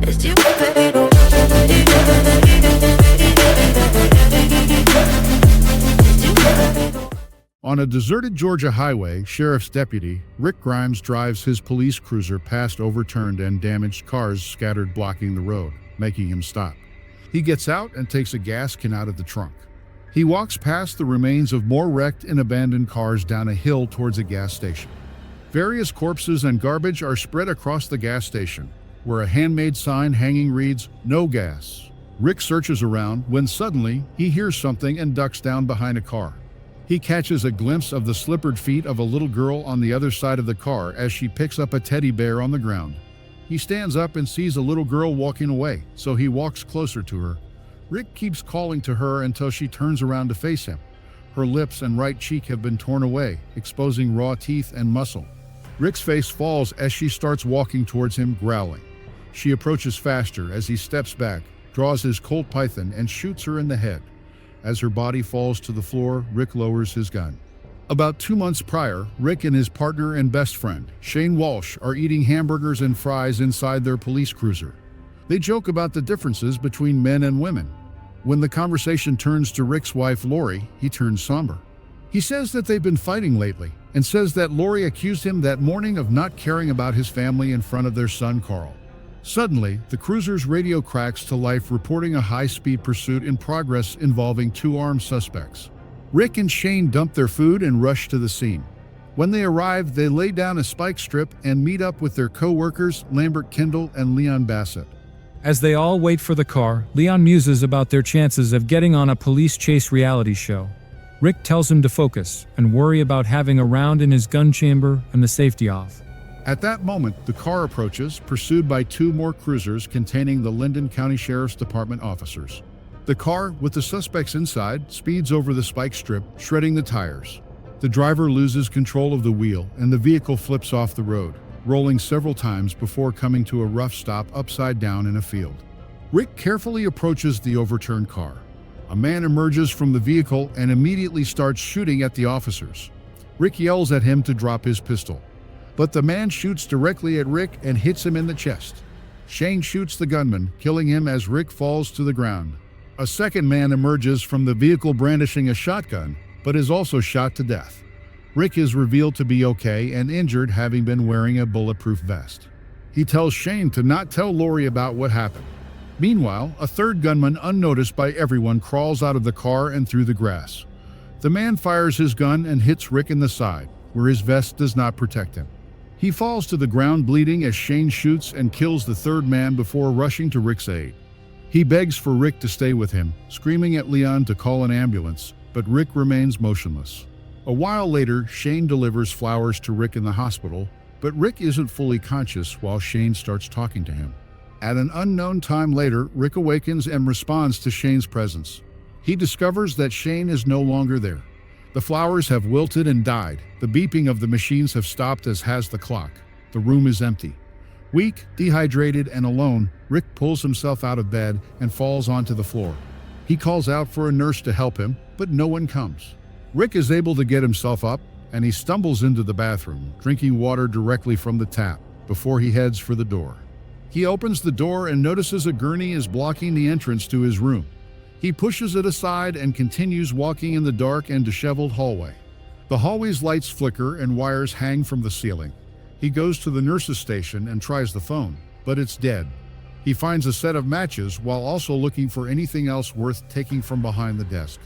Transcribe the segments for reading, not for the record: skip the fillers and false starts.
as you fade away. On a deserted Georgia highway, Sheriff's Deputy Rick Grimes drives his police cruiser past overturned and damaged cars scattered blocking the road, making him stop. He gets out and takes a gas can out of the trunk. He walks past the remains of more wrecked and abandoned cars down a hill towards a gas station. Various corpses and garbage are spread across the gas station, where a handmade sign hanging reads, "No gas." Rick searches around when suddenly he hears something and ducks down behind a car. He catches a glimpse of the slippered feet of a little girl on the other side of the car as she picks up a teddy bear on the ground. He stands up and sees a little girl walking away, so he walks closer to her. Rick keeps calling to her until she turns around to face him. Her lips and right cheek have been torn away, exposing raw teeth and muscle. Rick's face falls as she starts walking towards him, growling. She approaches faster as he steps back, draws his Colt Python, and shoots her in the head. As her body falls to the floor, Rick lowers his gun. About 2 months prior, Rick and his partner and best friend, Shane Walsh, are eating hamburgers and fries inside their police cruiser. They joke about the differences between men and women. When the conversation turns to Rick's wife, Lori, he turns somber. He says that they've been fighting lately, and says that Lori accused him that morning of not caring about his family in front of their son, Carl. Suddenly, the cruiser's radio cracks to life, reporting a high-speed pursuit in progress involving 2 armed suspects. Rick and Shane dump their food and rush to the scene. When they arrive, they lay down a spike strip and meet up with their co-workers, Lambert Kendall and Leon Bassett. As they all wait for the car, Leon muses about their chances of getting on a police chase reality show. Rick tells him to focus and worry about having a round in his gun chamber and the safety off. At that moment, the car approaches, pursued by 2 more cruisers containing the Linden County Sheriff's Department officers. The car, with the suspects inside, speeds over the spike strip, shredding the tires. The driver loses control of the wheel, and the vehicle flips off the road, rolling several times before coming to a rough stop upside down in a field. Rick carefully approaches the overturned car. A man emerges from the vehicle and immediately starts shooting at the officers. Rick yells at him to drop his pistol, but the man shoots directly at Rick and hits him in the chest. Shane shoots the gunman, killing him as Rick falls to the ground. A second man emerges from the vehicle brandishing a shotgun, but is also shot to death. Rick is revealed to be okay and injured, having been wearing a bulletproof vest. He tells Shane to not tell Lori about what happened. Meanwhile, a third gunman, unnoticed by everyone, crawls out of the car and through the grass. The man fires his gun and hits Rick in the side, where his vest does not protect him. He falls to the ground bleeding as Shane shoots and kills the third man before rushing to Rick's aid. He begs for Rick to stay with him, screaming at Leon to call an ambulance, but Rick remains motionless. A while later, Shane delivers flowers to Rick in the hospital, but Rick isn't fully conscious while Shane starts talking to him. At an unknown time later, Rick awakens and responds to Shane's presence. He discovers that Shane is no longer there. The flowers have wilted and died. The beeping of the machines have stopped, as has the clock. The room is empty. Weak, dehydrated, and alone, Rick pulls himself out of bed and falls onto the floor. He calls out for a nurse to help him, but no one comes. Rick is able to get himself up, and he stumbles into the bathroom, drinking water directly from the tap, before he heads for the door. He opens the door and notices a gurney is blocking the entrance to his room. He pushes it aside and continues walking in the dark and disheveled hallway. The hallway's lights flicker and wires hang from the ceiling. He goes to the nurse's station and tries the phone, but it's dead. He finds a set of matches while also looking for anything else worth taking from behind the desk.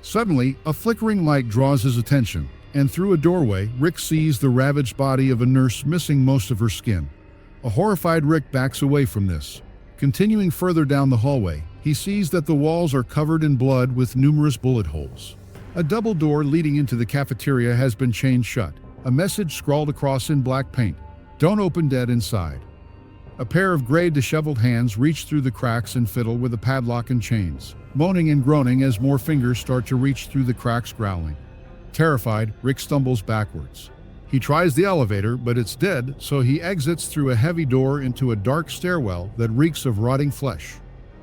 Suddenly, a flickering light draws his attention, and through a doorway, Rick sees the ravaged body of a nurse missing most of her skin. A horrified Rick backs away from this. Continuing further down the hallway, he sees that the walls are covered in blood with numerous bullet holes. A double door leading into the cafeteria has been chained shut. A message scrawled across in black paint: "Don't open, dead inside." A pair of gray, disheveled hands reach through the cracks and fiddle with a padlock and chains, moaning and groaning as more fingers start to reach through the cracks, growling. Terrified, Rick stumbles backwards. He tries the elevator, but it's dead, so he exits through a heavy door into a dark stairwell that reeks of rotting flesh.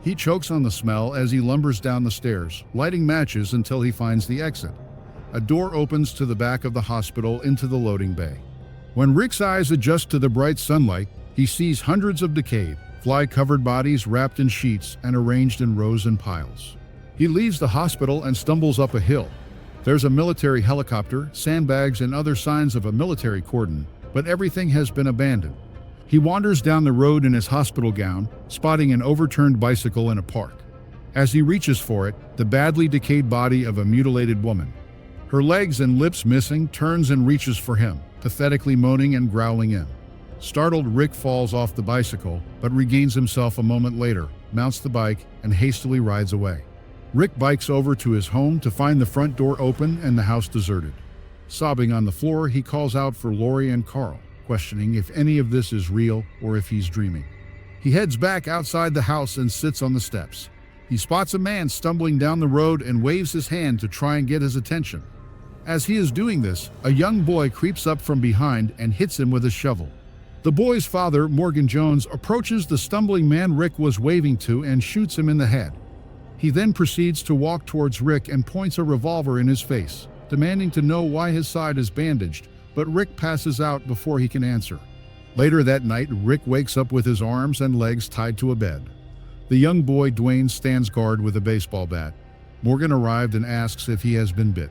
He chokes on the smell as he lumbers down the stairs, lighting matches until he finds the exit. A door opens to the back of the hospital into the loading bay. When Rick's eyes adjust to the bright sunlight, he sees hundreds of decayed, fly-covered bodies wrapped in sheets and arranged in rows and piles. He leaves the hospital and stumbles up a hill. There's a military helicopter, sandbags, and other signs of a military cordon, but everything has been abandoned. He wanders down the road in his hospital gown, spotting an overturned bicycle in a park. As he reaches for it, the badly decayed body of a mutilated woman, her legs and lips missing, turns and reaches for him, pathetically moaning and growling in. Startled, Rick falls off the bicycle, but regains himself a moment later, mounts the bike, and hastily rides away. Rick bikes over to his home to find the front door open and the house deserted. Sobbing on the floor, he calls out for Lori and Carl, questioning if any of this is real or if he's dreaming. He heads back outside the house and sits on the steps. He spots a man stumbling down the road and waves his hand to try and get his attention. As he is doing this, a young boy creeps up from behind and hits him with a shovel. The boy's father, Morgan Jones, approaches the stumbling man Rick was waving to and shoots him in the head. He then proceeds to walk towards Rick and points a revolver in his face, demanding to know why his side is bandaged, but Rick passes out before he can answer. Later that night, Rick wakes up with his arms and legs tied to a bed. The young boy, Dwayne, stands guard with a baseball bat. Morgan arrived and asks if he has been bit.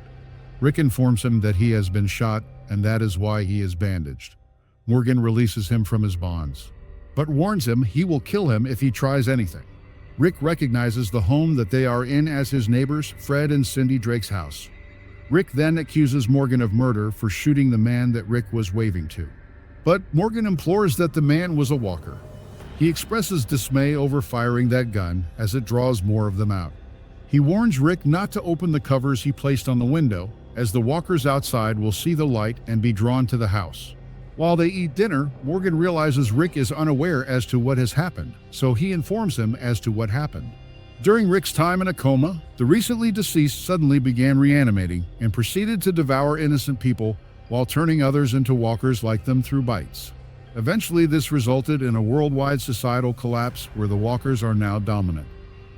Rick informs him that he has been shot and that is why he is bandaged. Morgan releases him from his bonds, but warns him he will kill him if he tries anything. Rick recognizes the home that they are in as his neighbors, Fred and Cindy Drake's house. Rick then accuses Morgan of murder for shooting the man that Rick was waving to. But Morgan implores that the man was a walker. He expresses dismay over firing that gun as it draws more of them out. He warns Rick not to open the covers he placed on the window, as the walkers outside will see the light and be drawn to the house. While they eat dinner, Morgan realizes Rick is unaware as to what has happened, so he informs him as to what happened. During Rick's time in a coma, the recently deceased suddenly began reanimating and proceeded to devour innocent people while turning others into walkers like them through bites. Eventually, this resulted in a worldwide societal collapse where the walkers are now dominant.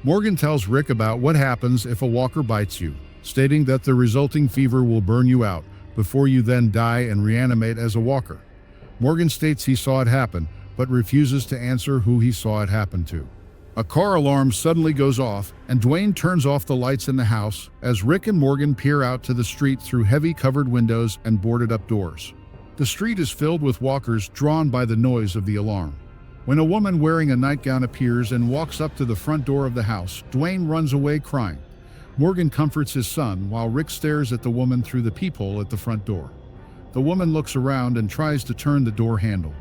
Morgan tells Rick about what happens if a walker bites you, stating that the resulting fever will burn you out before you then die and reanimate as a walker. Morgan states he saw it happen, but refuses to answer who he saw it happen to. A car alarm suddenly goes off, and Dwayne turns off the lights in the house as Rick and Morgan peer out to the street through heavy covered windows and boarded-up doors. The street is filled with walkers drawn by the noise of the alarm. When a woman wearing a nightgown appears and walks up to the front door of the house, Dwayne runs away crying. Morgan comforts his son while Rick stares at the woman through the peephole at the front door. The woman looks around and tries to turn the door handle,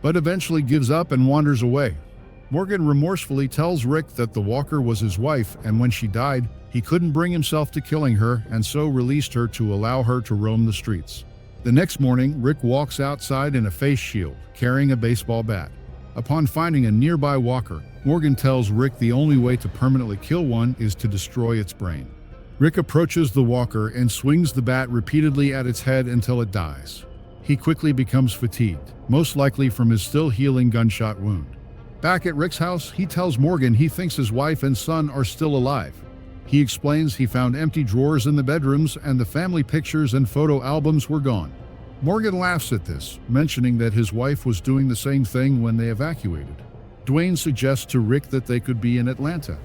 but eventually gives up and wanders away. Morgan remorsefully tells Rick that the walker was his wife, and when she died, he couldn't bring himself to killing her and so released her to allow her to roam the streets. The next morning, Rick walks outside in a face shield, carrying a baseball bat. Upon finding a nearby walker, Morgan tells Rick the only way to permanently kill one is to destroy its brain. Rick approaches the walker and swings the bat repeatedly at its head until it dies. He quickly becomes fatigued, most likely from his still healing gunshot wound. Back at Rick's house, he tells Morgan he thinks his wife and son are still alive. He explains he found empty drawers in the bedrooms and the family pictures and photo albums were gone. Morgan laughs at this, mentioning that his wife was doing the same thing when they evacuated. Dwayne suggests to Rick that they could be in Atlanta.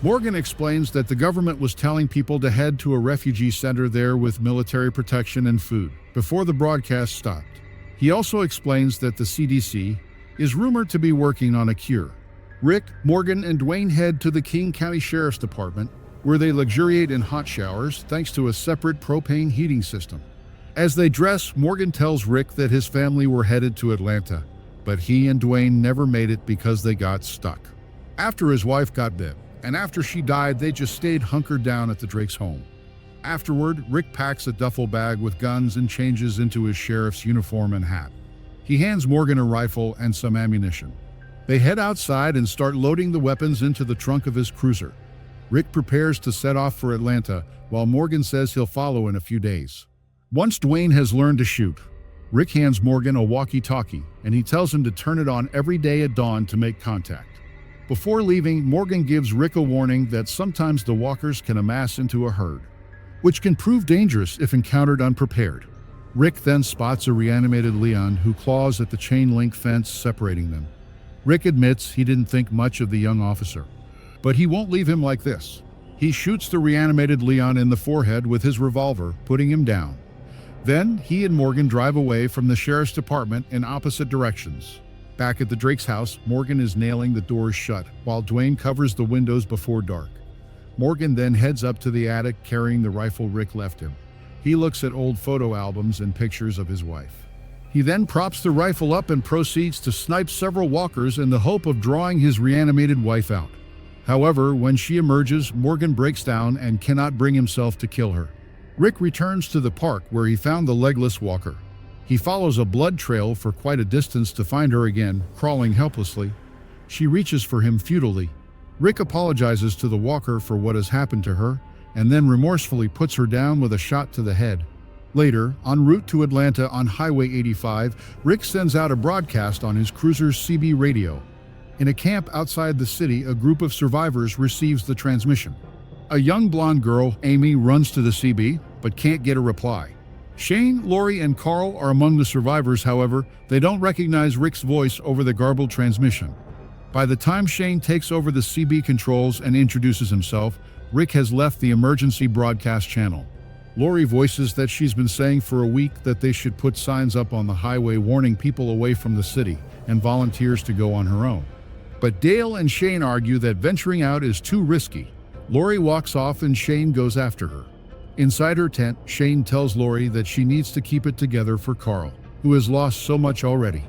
Morgan explains that the government was telling people to head to a refugee center there with military protection and food before the broadcast stopped. He also explains that the CDC is rumored to be working on a cure. Rick, Morgan, and Dwayne head to the King County Sheriff's Department, where they luxuriate in hot showers thanks to a separate propane heating system. As they dress, Morgan tells Rick that his family were headed to Atlanta, but he and Dwayne never made it because they got stuck. After his wife got bit, and after she died, they just stayed hunkered down at the Drake's home. Afterward, Rick packs a duffel bag with guns and changes into his sheriff's uniform and hat. He hands Morgan a rifle and some ammunition. They head outside and start loading the weapons into the trunk of his cruiser. Rick prepares to set off for Atlanta, while Morgan says he'll follow in a few days. Once Dwayne has learned to shoot, Rick hands Morgan a walkie-talkie, and he tells him to turn it on every day at dawn to make contact. Before leaving, Morgan gives Rick a warning that sometimes the walkers can amass into a herd, which can prove dangerous if encountered unprepared. Rick then spots a reanimated Leon who claws at the chain link fence separating them. Rick admits he didn't think much of the young officer. But he won't leave him like this. He shoots the reanimated Leon in the forehead with his revolver, putting him down. Then, he and Morgan drive away from the sheriff's department in opposite directions. Back at the Drake's house, Morgan is nailing the doors shut, while Dwayne covers the windows before dark. Morgan then heads up to the attic carrying the rifle Rick left him. He looks at old photo albums and pictures of his wife. He then props the rifle up and proceeds to snipe several walkers in the hope of drawing his reanimated wife out. However, when she emerges, Morgan breaks down and cannot bring himself to kill her. Rick returns to the park where he found the legless walker. He follows a blood trail for quite a distance to find her again, crawling helplessly. She reaches for him futilely. Rick apologizes to the walker for what has happened to her, and then remorsefully puts her down with a shot to the head. Later, en route to Atlanta on Highway 85, Rick sends out a broadcast on his cruiser's CB radio. In a camp outside the city, a group of survivors receives the transmission. A young blonde girl, Amy, runs to the CB, but can't get a reply. Shane, Lori, and Carl are among the survivors. However, they don't recognize Rick's voice over the garbled transmission. By the time Shane takes over the CB controls and introduces himself, Rick has left the emergency broadcast channel. Lori voices that she's been saying for a week that they should put signs up on the highway warning people away from the city, and volunteers to go on her own. But Dale and Shane argue that venturing out is too risky. Lori walks off and Shane goes after her. Inside her tent, Shane tells Lori that she needs to keep it together for Carl, who has lost so much already.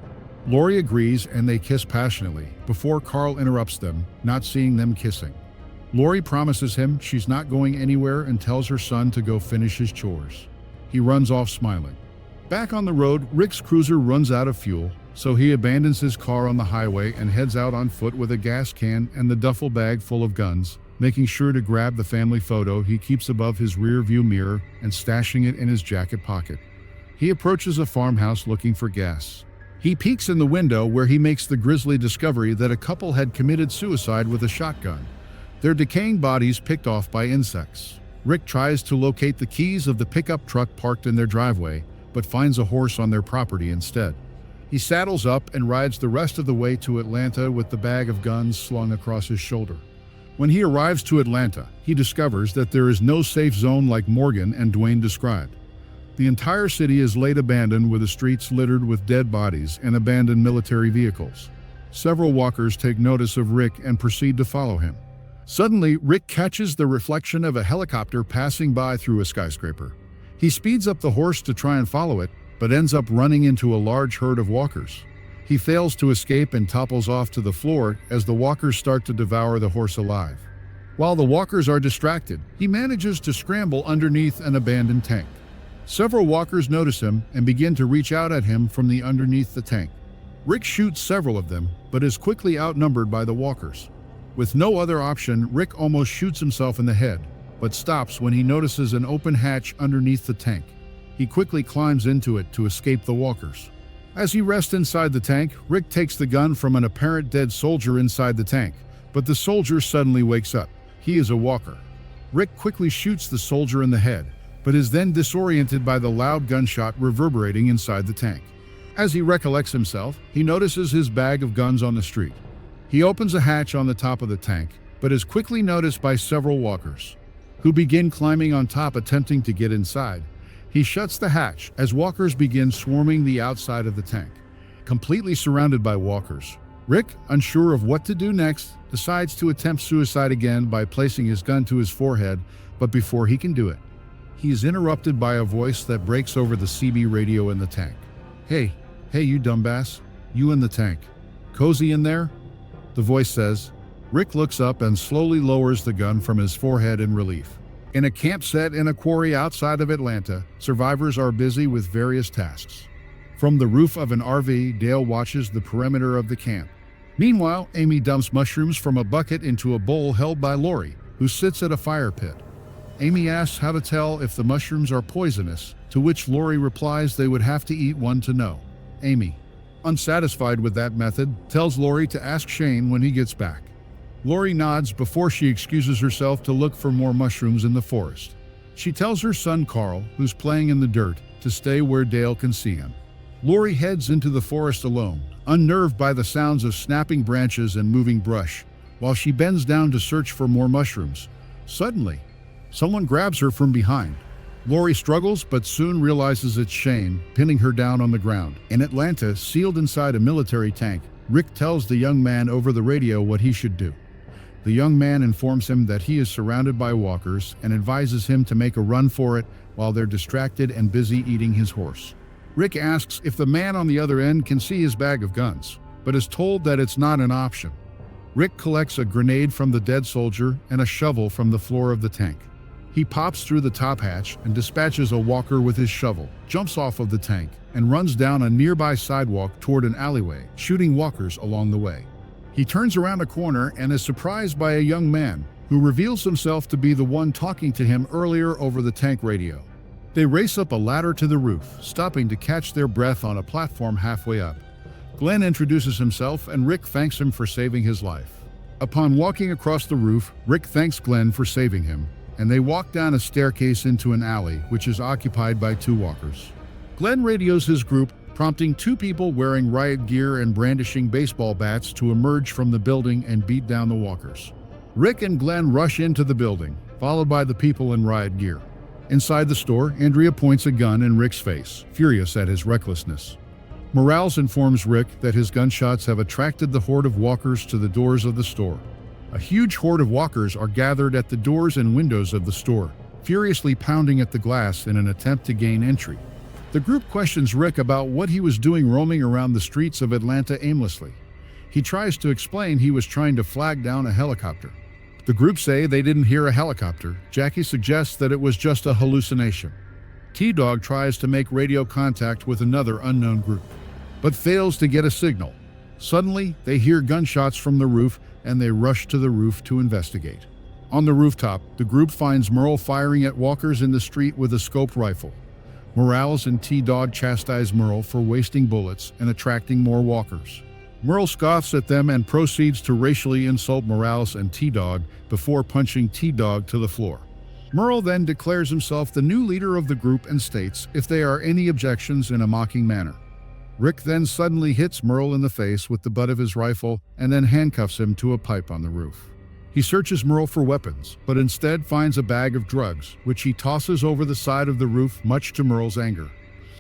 Lori agrees and they kiss passionately, before Carl interrupts them, not seeing them kissing. Lori promises him she's not going anywhere and tells her son to go finish his chores. He runs off smiling. Back on the road, Rick's cruiser runs out of fuel, so he abandons his car on the highway and heads out on foot with a gas can and the duffel bag full of guns, making sure to grab the family photo he keeps above his rear-view mirror and stashing it in his jacket pocket. He approaches a farmhouse looking for gas. He peeks in the window where he makes the grisly discovery that a couple had committed suicide with a shotgun, their decaying bodies picked off by insects. Rick tries to locate the keys of the pickup truck parked in their driveway, but finds a horse on their property instead. He saddles up and rides the rest of the way to Atlanta with the bag of guns slung across his shoulder. When he arrives to Atlanta, he discovers that there is no safe zone like Morgan and Dwayne described. The entire city is laid abandoned with the streets littered with dead bodies and abandoned military vehicles. Several walkers take notice of Rick and proceed to follow him. Suddenly, Rick catches the reflection of a helicopter passing by through a skyscraper. He speeds up the horse to try and follow it, but ends up running into a large herd of walkers. He fails to escape and topples off to the floor as the walkers start to devour the horse alive. While the walkers are distracted, he manages to scramble underneath an abandoned tank. Several walkers notice him and begin to reach out at him from underneath the tank. Rick shoots several of them, but is quickly outnumbered by the walkers. With no other option, Rick almost shoots himself in the head, but stops when he notices an open hatch underneath the tank. He quickly climbs into it to escape the walkers. As he rests inside the tank, Rick takes the gun from an apparent dead soldier inside the tank, but the soldier suddenly wakes up. He is a walker. Rick quickly shoots the soldier in the head, but is then disoriented by the loud gunshot reverberating inside the tank. As he recollects himself, he notices his bag of guns on the street. He opens a hatch on the top of the tank, but is quickly noticed by several walkers, who begin climbing on top attempting to get inside. He shuts the hatch as walkers begin swarming the outside of the tank. Completely surrounded by walkers, Rick, unsure of what to do next, decides to attempt suicide again by placing his gun to his forehead, but before he can do it, he is interrupted by a voice that breaks over the CB radio in the tank. Hey, you dumbass, you in the tank. Cozy in there? The voice says. Rick looks up and slowly lowers the gun from his forehead in relief. In a camp set in a quarry outside of Atlanta, survivors are busy with various tasks. From the roof of an RV, Dale watches the perimeter of the camp. Meanwhile, Amy dumps mushrooms from a bucket into a bowl held by Lori, who sits at a fire pit. Amy asks how to tell if the mushrooms are poisonous, to which Lori replies they would have to eat one to know. Amy, unsatisfied with that method, tells Lori to ask Shane when he gets back. Lori nods before she excuses herself to look for more mushrooms in the forest. She tells her son Carl, who's playing in the dirt, to stay where Dale can see him. Lori heads into the forest alone, unnerved by the sounds of snapping branches and moving brush, while she bends down to search for more mushrooms. Suddenly, someone grabs her from behind. Lori struggles but soon realizes it's Shane, pinning her down on the ground. In Atlanta, sealed inside a military tank, Rick tells the young man over the radio what he should do. The young man informs him that he is surrounded by walkers and advises him to make a run for it while they're distracted and busy eating his horse. Rick asks if the man on the other end can see his bag of guns, but is told that it's not an option. Rick collects a grenade from the dead soldier and a shovel from the floor of the tank. He pops through the top hatch and dispatches a walker with his shovel, jumps off of the tank, and runs down a nearby sidewalk toward an alleyway, shooting walkers along the way. He turns around a corner and is surprised by a young man, who reveals himself to be the one talking to him earlier over the tank radio. They race up a ladder to the roof, stopping to catch their breath on a platform halfway up. Glenn introduces himself and Rick thanks him for saving his life. Upon walking across the roof, Rick thanks Glenn for saving him, and they walk down a staircase into an alley, which is occupied by two walkers. Glenn radios his group, prompting two people wearing riot gear and brandishing baseball bats to emerge from the building and beat down the walkers. Rick and Glenn rush into the building, followed by the people in riot gear. Inside the store, Andrea points a gun in Rick's face, furious at his recklessness. Morales informs Rick that his gunshots have attracted the horde of walkers to the doors of the store. A huge horde of walkers are gathered at the doors and windows of the store, furiously pounding at the glass in an attempt to gain entry. The group questions Rick about what he was doing roaming around the streets of Atlanta aimlessly. He tries to explain he was trying to flag down a helicopter. The group say they didn't hear a helicopter. Jackie suggests that it was just a hallucination. T-Dog tries to make radio contact with another unknown group, but fails to get a signal. Suddenly, they hear gunshots from the roof and they rush to the roof to investigate. On the rooftop, the group finds Merle firing at walkers in the street with a scope rifle. Morales and T-Dog chastise Merle for wasting bullets and attracting more walkers. Merle scoffs at them and proceeds to racially insult Morales and T-Dog before punching T-Dog to the floor. Merle then declares himself the new leader of the group and states if there are any objections in a mocking manner. Rick then suddenly hits Merle in the face with the butt of his rifle and then handcuffs him to a pipe on the roof. He searches Merle for weapons, but instead finds a bag of drugs, which he tosses over the side of the roof, much to Merle's anger.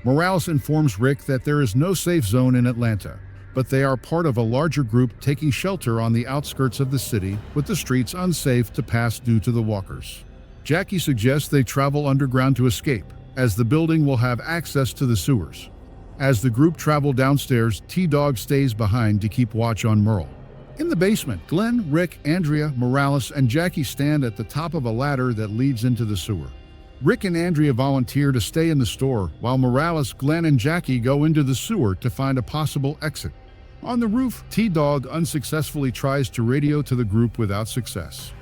Morales informs Rick that there is no safe zone in Atlanta, but they are part of a larger group taking shelter on the outskirts of the city, with the streets unsafe to pass due to the walkers. Jackie suggests they travel underground to escape, as the building will have access to the sewers. As the group travel downstairs, T-Dog stays behind to keep watch on Merle. In the basement, Glenn, Rick, Andrea, Morales, and Jackie stand at the top of a ladder that leads into the sewer. Rick and Andrea volunteer to stay in the store, while Morales, Glenn, and Jackie go into the sewer to find a possible exit. On the roof, T-Dog unsuccessfully tries to radio to the group without success.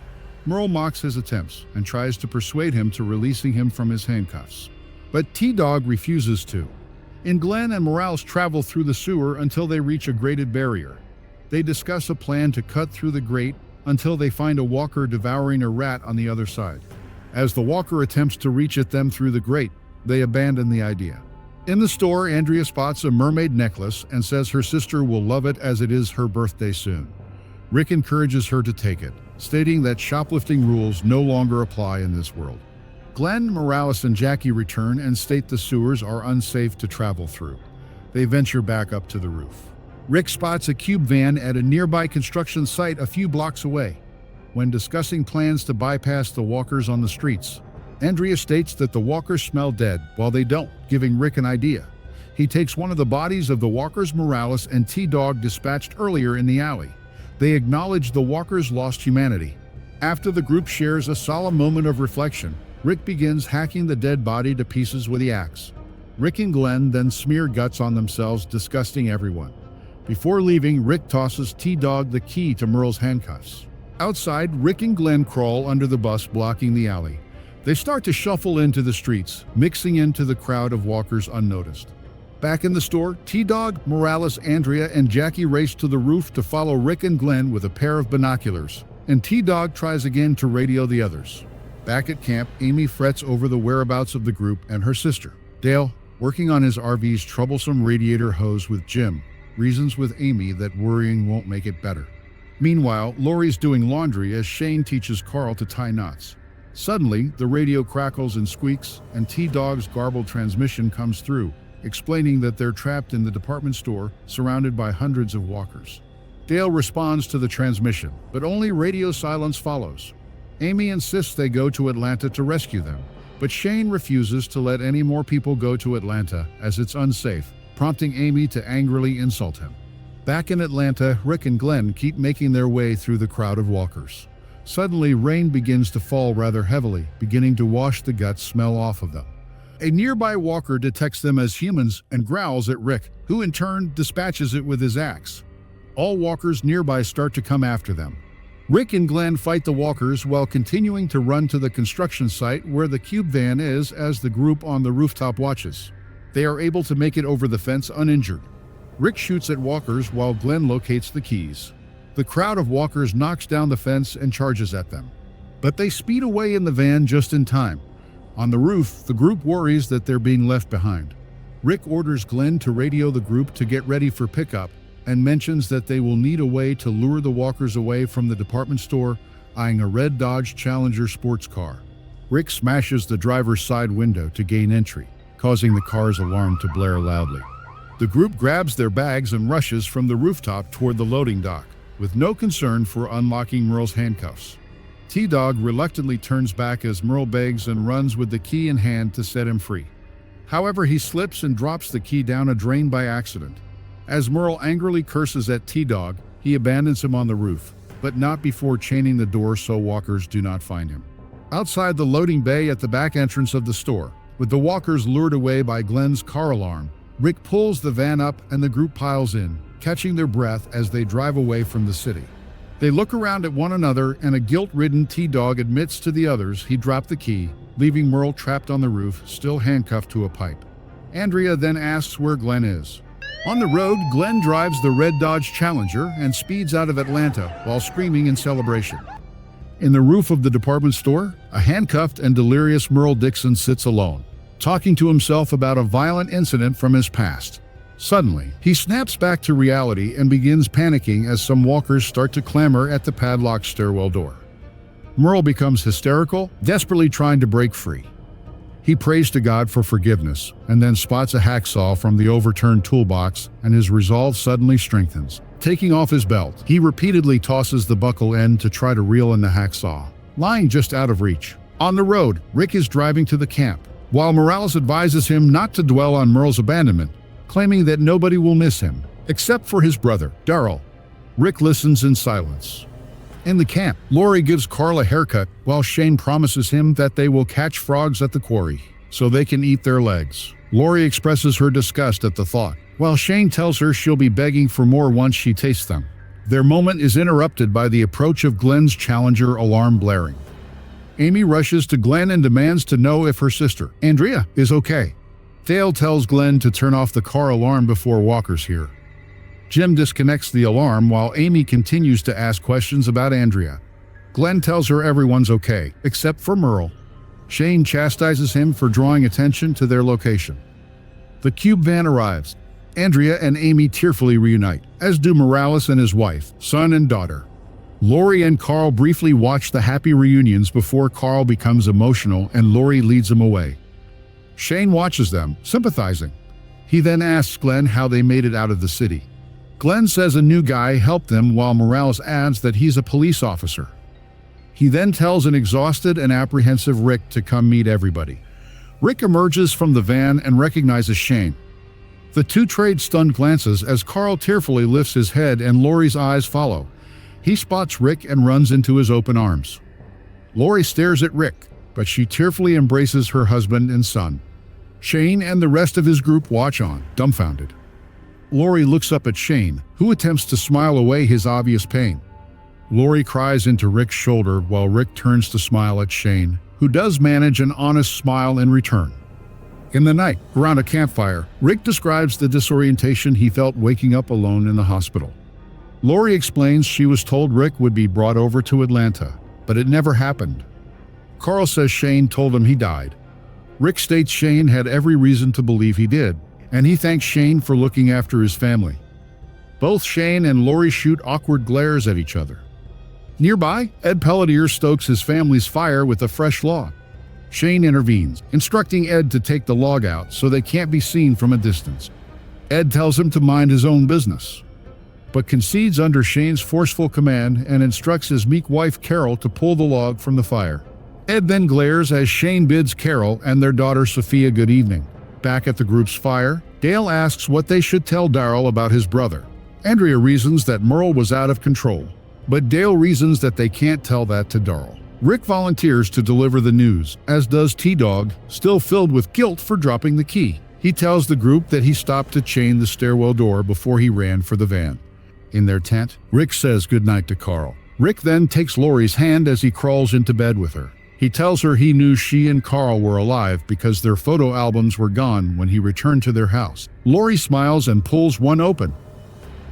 Merle mocks his attempts and tries to persuade him to releasing him from his handcuffs. But T-Dog refuses to. Glenn and Morales travel through the sewer until they reach a grated barrier. They discuss a plan to cut through the grate until they find a walker devouring a rat on the other side. As the walker attempts to reach at them through the grate, they abandon the idea. In the store, Andrea spots a mermaid necklace and says her sister will love it as it is her birthday soon. Rick encourages her to take it, stating that shoplifting rules no longer apply in this world. Glenn, Morales, and Jackie return and state the sewers are unsafe to travel through. They venture back up to the roof. Rick spots a cube van at a nearby construction site a few blocks away. When discussing plans to bypass the walkers on the streets, Andrea states that the walkers smell dead while they don't, giving Rick an idea. He takes one of the bodies of the walkers Morales and T-Dog dispatched earlier in the alley. They acknowledge the walkers lost humanity. After the group shares a solemn moment of reflection, Rick begins hacking the dead body to pieces with the axe. Rick and Glenn then smear guts on themselves, disgusting everyone. Before leaving, Rick tosses T-Dog the key to Merle's handcuffs. Outside, Rick and Glenn crawl under the bus blocking the alley. They start to shuffle into the streets, mixing into the crowd of walkers unnoticed. Back in the store, T-Dog, Morales, Andrea, and Jackie race to the roof to follow Rick and Glenn with a pair of binoculars, and T-Dog tries again to radio the others. Back at camp, Amy frets over the whereabouts of the group and her sister. Dale, working on his RV's troublesome radiator hose with Jim, reasons with Amy that worrying won't make it better. Meanwhile, Lori's doing laundry as Shane teaches Carl to tie knots. Suddenly, the radio crackles and squeaks, and T-Dog's garbled transmission comes through, explaining that they're trapped in the department store, surrounded by hundreds of walkers. Dale responds to the transmission, but only radio silence follows. Amy insists they go to Atlanta to rescue them, but Shane refuses to let any more people go to Atlanta as it's unsafe, prompting Amy to angrily insult him. Back in Atlanta, Rick and Glenn keep making their way through the crowd of walkers. Suddenly, rain begins to fall rather heavily, beginning to wash the gut smell off of them. A nearby walker detects them as humans and growls at Rick, who in turn dispatches it with his axe. All walkers nearby start to come after them. Rick and Glenn fight the walkers while continuing to run to the construction site where the cube van is as the group on the rooftop watches. They are able to make it over the fence uninjured. Rick shoots at walkers while Glenn locates the keys. The crowd of walkers knocks down the fence and charges at them. But they speed away in the van just in time. On the roof, the group worries that they're being left behind. Rick orders Glenn to radio the group to get ready for pickup and mentions that they will need a way to lure the walkers away from the department store, eyeing a red Dodge Challenger sports car. Rick smashes the driver's side window to gain entry, causing the car's alarm to blare loudly. The group grabs their bags and rushes from the rooftop toward the loading dock, with no concern for unlocking Merle's handcuffs. T-Dog reluctantly turns back as Merle begs and runs with the key in hand to set him free. However, he slips and drops the key down a drain by accident. As Merle angrily curses at T-Dog, he abandons him on the roof, but not before chaining the door so walkers do not find him. Outside the loading bay at the back entrance of the store, with the walkers lured away by Glenn's car alarm, Rick pulls the van up and the group piles in, catching their breath as they drive away from the city. They look around at one another and a guilt-ridden T-Dog admits to the others he dropped the key, leaving Merle trapped on the roof, still handcuffed to a pipe. Andrea then asks where Glenn is. On the road, Glenn drives the red Dodge Challenger and speeds out of Atlanta while screaming in celebration. In the roof of the department store, a handcuffed and delirious Merle Dixon sits alone, talking to himself about a violent incident from his past. Suddenly, he snaps back to reality and begins panicking as some walkers start to clamor at the padlocked stairwell door. Merle becomes hysterical, desperately trying to break free. He prays to God for forgiveness and then spots a hacksaw from the overturned toolbox, and his resolve suddenly strengthens. Taking off his belt, he repeatedly tosses the buckle end to try to reel in the hacksaw, lying just out of reach. On the road, Rick is driving to the camp, while Morales advises him not to dwell on Merle's abandonment, claiming that nobody will miss him, except for his brother, Darryl. Rick listens in silence. In the camp, Lori gives Carl a haircut while Shane promises him that they will catch frogs at the quarry so they can eat their legs. Lori expresses her disgust at the thought, while Shane tells her she'll be begging for more once she tastes them. Their moment is interrupted by the approach of Glenn's Challenger alarm blaring. Amy rushes to Glenn and demands to know if her sister, Andrea, is okay. Dale tells Glenn to turn off the car alarm before walkers hear. Jim disconnects the alarm while Amy continues to ask questions about Andrea. Glenn tells her everyone's okay, except for Merle. Shane chastises him for drawing attention to their location. The cube van arrives. Andrea and Amy tearfully reunite, as do Morales and his wife, son and daughter. Lori and Carl briefly watch the happy reunions before Carl becomes emotional and Lori leads him away. Shane watches them, sympathizing. He then asks Glenn how they made it out of the city. Glenn says a new guy helped them while Morales adds that he's a police officer. He then tells an exhausted and apprehensive Rick to come meet everybody. Rick emerges from the van and recognizes Shane. The two trade stunned glances as Carl tearfully lifts his head and Lori's eyes follow. He spots Rick and runs into his open arms. Lori stares at Rick, but she tearfully embraces her husband and son. Shane and the rest of his group watch on, dumbfounded. Lori looks up at Shane, who attempts to smile away his obvious pain. Lori cries into Rick's shoulder while Rick turns to smile at Shane, who does manage an honest smile in return. In the night, around a campfire, Rick describes the disorientation he felt waking up alone in the hospital. Lori explains she was told Rick would be brought over to Atlanta, but it never happened. Carl says Shane told him he died. Rick states Shane had every reason to believe he did, and he thanks Shane for looking after his family. Both Shane and Lori shoot awkward glares at each other. Nearby, Ed Pelletier stokes his family's fire with a fresh log. Shane intervenes, instructing Ed to take the log out so they can't be seen from a distance. Ed tells him to mind his own business, but concedes under Shane's forceful command and instructs his meek wife Carol to pull the log from the fire. Ed then glares as Shane bids Carol and their daughter Sophia good evening. Back at the group's fire, Dale asks what they should tell Darryl about his brother. Andrea reasons that Merle was out of control, but Dale reasons that they can't tell that to Darryl. Rick volunteers to deliver the news, as does T-Dog, still filled with guilt for dropping the key. He tells the group that he stopped to chain the stairwell door before he ran for the van. In their tent, Rick says goodnight to Carl. Rick then takes Lori's hand as he crawls into bed with her. He tells her he knew she and Carl were alive because their photo albums were gone when he returned to their house. Lori smiles and pulls one open.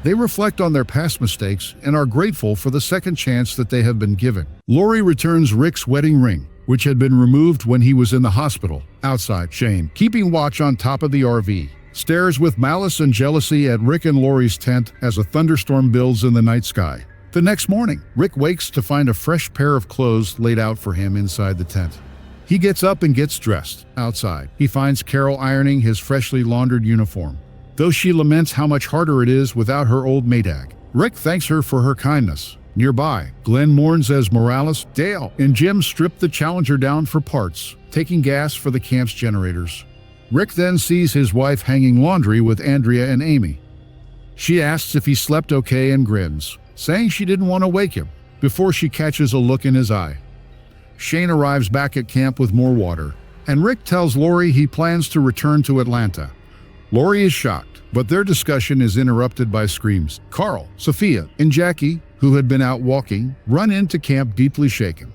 They reflect on their past mistakes and are grateful for the second chance that they have been given. Lori returns Rick's wedding ring, which had been removed when he was in the hospital. Outside, Shane, keeping watch on top of the RV, stares with malice and jealousy at Rick and Lori's tent as a thunderstorm builds in the night sky. The next morning, Rick wakes to find a fresh pair of clothes laid out for him inside the tent. He gets up and gets dressed. Outside, he finds Carol ironing his freshly laundered uniform, though she laments how much harder it is without her old Maytag. Rick thanks her for her kindness. Nearby, Glenn mourns as Morales, Dale, and Jim strip the Challenger down for parts, taking gas for the camp's generators. Rick then sees his wife hanging laundry with Andrea and Amy. She asks if he slept okay and grins, saying she didn't want to wake him, before she catches a look in his eye. Shane arrives back at camp with more water, and Rick tells Lori he plans to return to Atlanta. Lori is shocked, but their discussion is interrupted by screams. Carl, Sophia, and Jackie, who had been out walking, run into camp deeply shaken.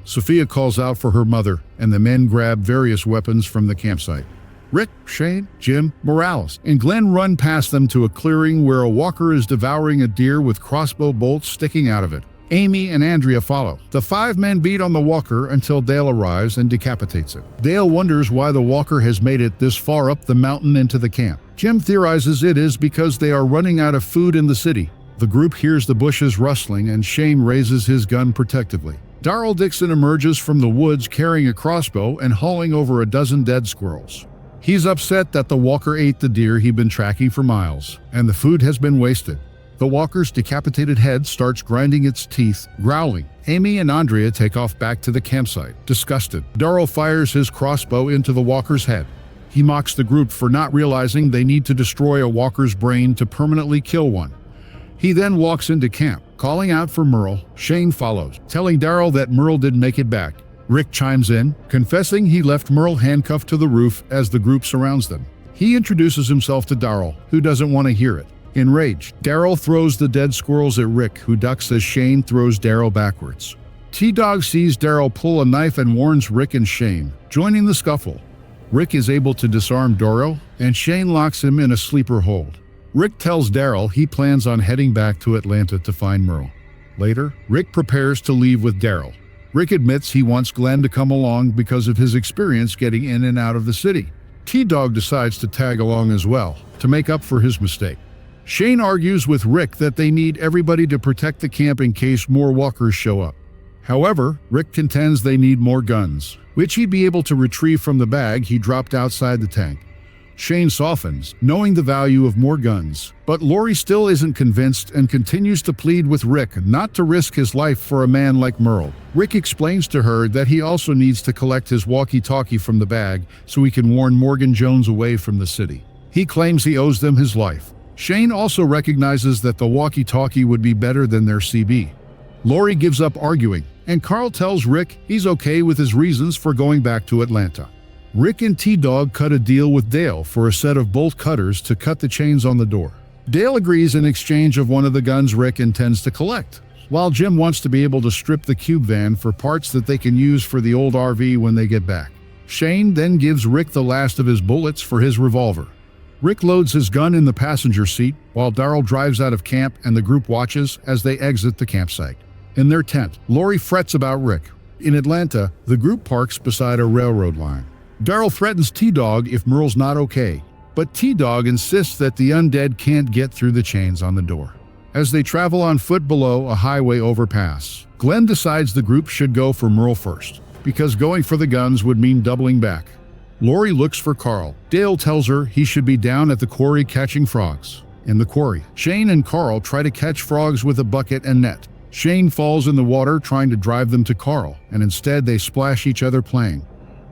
Sophia calls out for her mother, and the men grab various weapons from the campsite. Rick, Shane, Jim, Morales, and Glenn run past them to a clearing where a walker is devouring a deer with crossbow bolts sticking out of it. Amy and Andrea follow. The 5 men beat on the walker until Dale arrives and decapitates it. Dale wonders why the walker has made it this far up the mountain into the camp. Jim theorizes it is because they are running out of food in the city. The group hears the bushes rustling and Shane raises his gun protectively. Darryl Dixon emerges from the woods carrying a crossbow and hauling over a dozen dead squirrels. He's upset that the walker ate the deer he'd been tracking for miles, and the food has been wasted. The walker's decapitated head starts grinding its teeth, growling. Amy and Andrea take off back to the campsite, disgusted. Darryl fires his crossbow into the walker's head. He mocks the group for not realizing they need to destroy a walker's brain to permanently kill one. He then walks into camp, calling out for Merle. Shane follows, telling Darryl that Merle didn't make it back. Rick chimes in, confessing he left Merle handcuffed to the roof as the group surrounds them. He introduces himself to Darryl, who doesn't want to hear it. Enraged, Darryl throws the dead squirrels at Rick, who ducks as Shane throws Darryl backwards. T-Dog sees Darryl pull a knife and warns Rick and Shane, joining the scuffle. Rick is able to disarm Darryl, and Shane locks him in a sleeper hold. Rick tells Darryl he plans on heading back to Atlanta to find Merle. Later, Rick prepares to leave with Darryl. Rick admits he wants Glenn to come along because of his experience getting in and out of the city. T-Dog decides to tag along as well, to make up for his mistake. Shane argues with Rick that they need everybody to protect the camp in case more walkers show up. However, Rick contends they need more guns, which he'd be able to retrieve from the bag he dropped outside the tank. Shane softens, knowing the value of more guns, but Lori still isn't convinced and continues to plead with Rick not to risk his life for a man like Merle. Rick explains to her that he also needs to collect his walkie-talkie from the bag so he can warn Morgan Jones away from the city. He claims he owes them his life. Shane also recognizes that the walkie-talkie would be better than their CB. Lori gives up arguing, and Carl tells Rick he's okay with his reasons for going back to Atlanta. Rick and T-Dog cut a deal with Dale for a set of bolt cutters to cut the chains on the door. Dale agrees in exchange of one of the guns Rick intends to collect, while Jim wants to be able to strip the cube van for parts that they can use for the old RV when they get back. Shane then gives Rick the last of his bullets for his revolver. Rick loads his gun in the passenger seat while Darryl drives out of camp and the group watches as they exit the campsite. In their tent, Lori frets about Rick. In Atlanta, the group parks beside a railroad line. Darryl threatens T-Dog if Merle's not okay. but T-Dog insists that the undead can't get through the chains on the door. As they travel on foot below a highway overpass, Glenn decides the group should go for Merle first, because going for the guns would mean doubling back. Lori looks for Carl. Dale tells her he should be down at the quarry catching frogs. In the quarry, Shane and Carl try to catch frogs with a bucket and net. Shane falls in the water trying to drive them to Carl, and instead they splash each other playing.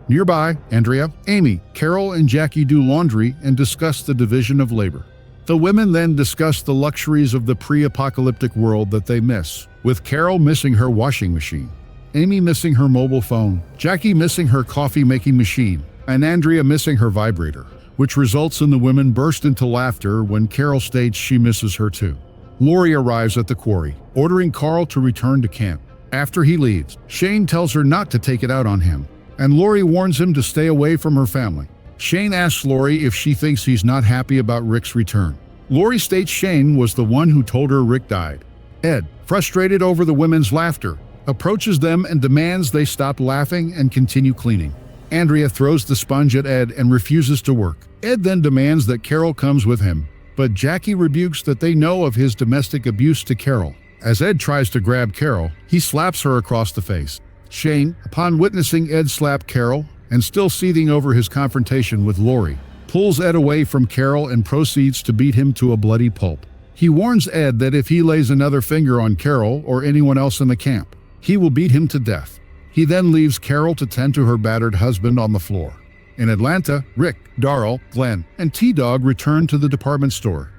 Nearby, Andrea, Amy, Carol, and Jackie do laundry and discuss the division of labor. The women then discuss the luxuries of the pre-apocalyptic world that they miss, with Carol missing her washing machine, Amy missing her mobile phone, Jackie missing her coffee-making machine, and Andrea missing her vibrator, which results in the women burst into laughter when Carol states she misses her too. Lori arrives at the quarry, ordering Carl to return to camp. After he leaves, Shane tells her not to take it out on him, and Lori warns him to stay away from her family. Shane asks Lori if she thinks he's not happy about Rick's return. Lori states Shane was the one who told her Rick died. Ed, frustrated over the women's laughter, approaches them and demands they stop laughing and continue cleaning. Andrea throws the sponge at Ed and refuses to work. Ed then demands that Carol comes with him, but Jackie rebukes that they know of his domestic abuse to Carol. As Ed tries to grab Carol, he slaps her across the face. Shane, upon witnessing Ed slap Carol, and still seething over his confrontation with Lori, pulls Ed away from Carol and proceeds to beat him to a bloody pulp. He warns Ed that if he lays another finger on Carol or anyone else in the camp, he will beat him to death. He then leaves Carol to tend to her battered husband on the floor. In Atlanta, Rick, Darrell, Glenn, and T-Dog return to the department store.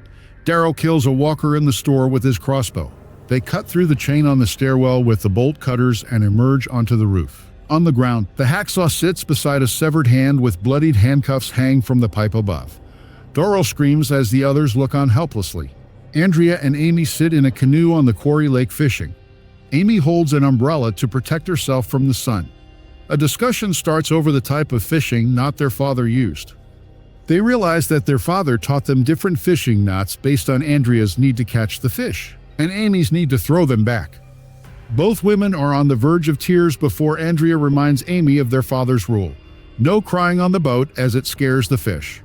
Darrell kills a walker in the store with his crossbow. They cut through the chain on the stairwell with the bolt cutters and emerge onto the roof. On the ground, the hacksaw sits beside a severed hand with bloodied handcuffs hang from the pipe above. Darrell screams as the others look on helplessly. Andrea and Amy sit in a canoe on the quarry lake fishing. Amy holds an umbrella to protect herself from the sun. A discussion starts over the type of fishing knot their father used. They realize that their father taught them different fishing knots based on Andrea's need to catch the fish, and Amy's need to throw them back. Both women are on the verge of tears before Andrea reminds Amy of their father's rule: no crying on the boat as it scares the fish.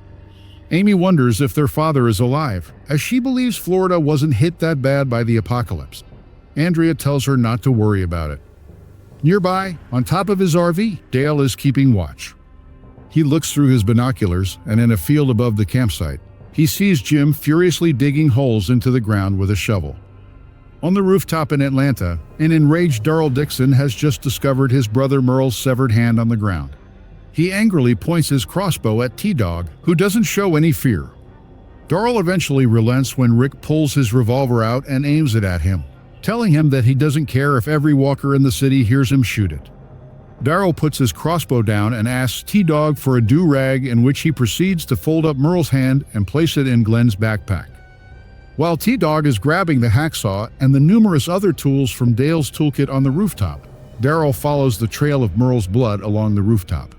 Amy wonders if their father is alive, as she believes Florida wasn't hit that bad by the apocalypse. Andrea tells her not to worry about it. Nearby, on top of his RV, Dale is keeping watch. He looks through his binoculars, and in a field above the campsite, he sees Jim furiously digging holes into the ground with a shovel. On the rooftop in Atlanta, an enraged Darrell Dixon has just discovered his brother Merle's severed hand on the ground. He angrily points his crossbow at T-Dog, who doesn't show any fear. Darrell eventually relents when Rick pulls his revolver out and aims it at him, telling him that he doesn't care if every walker in the city hears him shoot it. Darrell puts his crossbow down and asks T-Dog for a do-rag, in which he proceeds to fold up Merle's hand and place it in Glenn's backpack. While T-Dog is grabbing the hacksaw and the numerous other tools from Dale's toolkit on the rooftop, Darrell follows the trail of Merle's blood along the rooftop.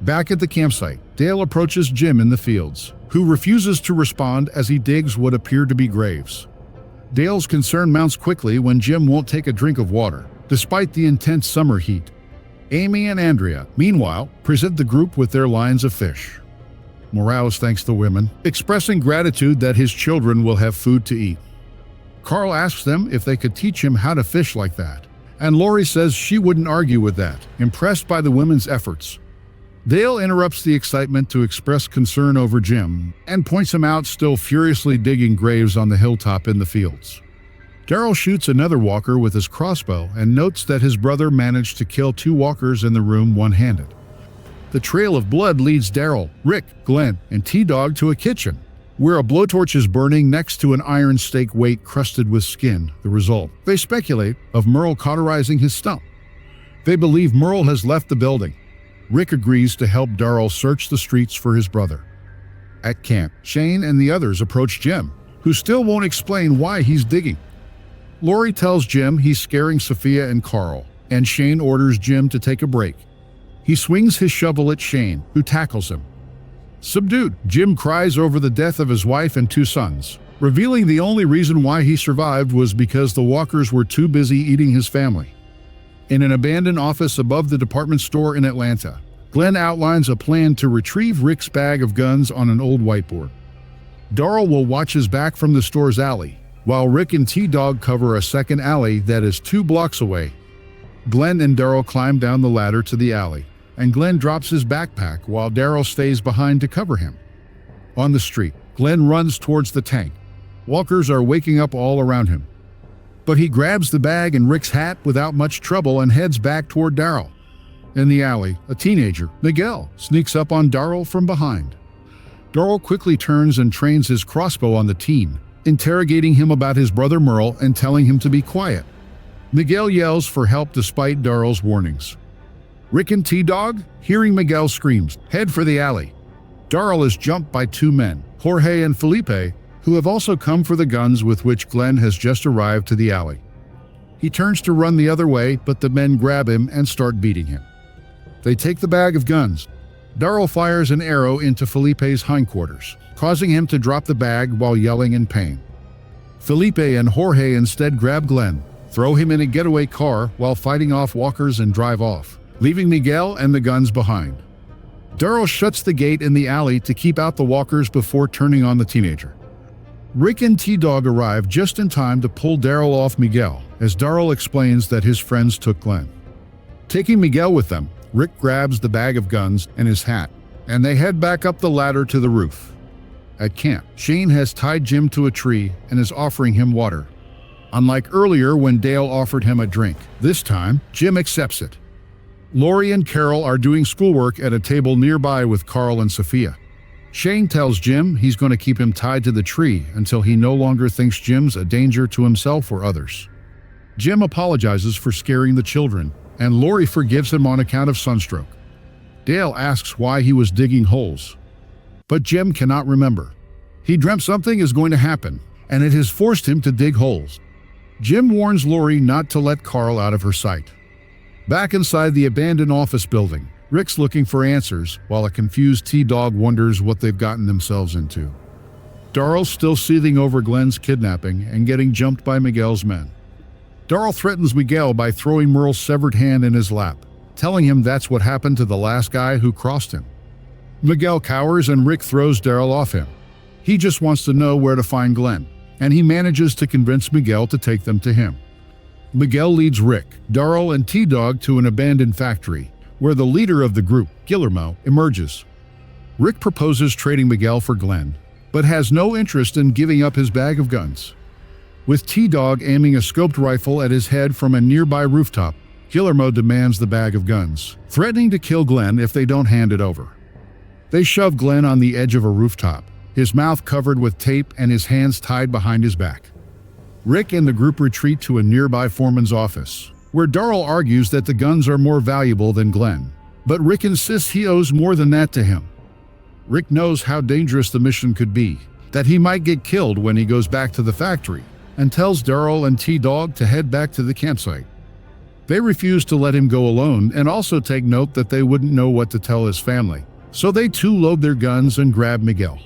Back at the campsite, Dale approaches Jim in the fields, who refuses to respond as he digs what appear to be graves. Dale's concern mounts quickly when Jim won't take a drink of water, despite the intense summer heat. Amy and Andrea, meanwhile, present the group with their lines of fish. Morales thanks the women, expressing gratitude that his children will have food to eat. Carl asks them if they could teach him how to fish like that, and Lori says she wouldn't argue with that, impressed by the women's efforts. Dale interrupts the excitement to express concern over Jim and points him out still furiously digging graves on the hilltop in the fields. Darrell shoots another walker with his crossbow and notes that his brother managed to kill 2 walkers in the room one-handed. The trail of blood leads Darrell, Rick, Glenn, and T-Dog to a kitchen, where a blowtorch is burning next to an iron stake weight crusted with skin, the result, they speculate, of Merle cauterizing his stump. They believe Merle has left the building. Rick agrees to help Darrell search the streets for his brother. At camp, Shane and the others approach Jim, who still won't explain why he's digging. Lori tells Jim he's scaring Sophia and Carl, and Shane orders Jim to take a break. He swings his shovel at Shane, who tackles him. Subdued, Jim cries over the death of his wife and 2 sons, revealing the only reason why he survived was because the walkers were too busy eating his family. In an abandoned office above the department store in Atlanta, Glenn outlines a plan to retrieve Rick's bag of guns on an old whiteboard. Darrell will watch his back from the store's alley, while Rick and T-Dog cover a second alley that is 2 blocks away. Glenn and Darrell climb down the ladder to the alley, and Glenn drops his backpack while Darrell stays behind to cover him. On the street, Glenn runs towards the tank. Walkers are waking up all around him. But he grabs the bag and Rick's hat without much trouble and heads back toward Darrell. In the alley, a teenager, Miguel, sneaks up on Darrell from behind. Darrell quickly turns and trains his crossbow on the teen, interrogating him about his brother Merle and telling him to be quiet. Miguel yells for help despite Darrell's warnings. Rick and T-Dog, hearing Miguel screams, head for the alley. Darrell is jumped by 2 men, Jorge and Felipe, who have also come for the guns with which Glenn has just arrived to the alley. He turns to run the other way, but the men grab him and start beating him. They take the bag of guns. Darrell fires an arrow into Felipe's hindquarters, causing him to drop the bag while yelling in pain. Felipe and Jorge instead grab Glenn, throw him in a getaway car while fighting off walkers and drive off, leaving Miguel and the guns behind. Darrell shuts the gate in the alley to keep out the walkers before turning on the teenager. Rick and T-Dog arrive just in time to pull Darrell off Miguel, as Darrell explains that his friends took Glenn. Taking Miguel with them, Rick grabs the bag of guns and his hat, and they head back up the ladder to the roof. At camp, Shane has tied Jim to a tree and is offering him water. Unlike earlier when Dale offered him a drink, this time, Jim accepts it. Lori and Carol are doing schoolwork at a table nearby with Carl and Sophia. Shane tells Jim he's going to keep him tied to the tree until he no longer thinks Jim's a danger to himself or others. Jim apologizes for scaring the children, and Lori forgives him on account of sunstroke. Dale asks why he was digging holes, but Jim cannot remember. He dreamt something is going to happen, and it has forced him to dig holes. Jim warns Lori not to let Carl out of her sight. Back inside the abandoned office building, Rick's looking for answers, while a confused T-Dog wonders what they've gotten themselves into. Darrell's still seething over Glenn's kidnapping and getting jumped by Miguel's men. Darrell threatens Miguel by throwing Merle's severed hand in his lap, telling him that's what happened to the last guy who crossed him. Miguel cowers and Rick throws Darrell off him. He just wants to know where to find Glenn, and he manages to convince Miguel to take them to him. Miguel leads Rick, Darrell, and T-Dog to an abandoned factory, where the leader of the group, Guillermo, emerges. Rick proposes trading Miguel for Glenn, but has no interest in giving up his bag of guns. With T-Dog aiming a scoped rifle at his head from a nearby rooftop, Guillermo demands the bag of guns, threatening to kill Glenn if they don't hand it over. They shove Glenn on the edge of a rooftop, his mouth covered with tape and his hands tied behind his back. Rick and the group retreat to a nearby foreman's office, where Darrell argues that the guns are more valuable than Glenn, but Rick insists he owes more than that to him. Rick knows how dangerous the mission could be, that he might get killed when he goes back to the factory, and tells Darrell and T-Dog to head back to the campsite. They refuse to let him go alone and also take note that they wouldn't know what to tell his family, so they too load their guns and grab Miguel.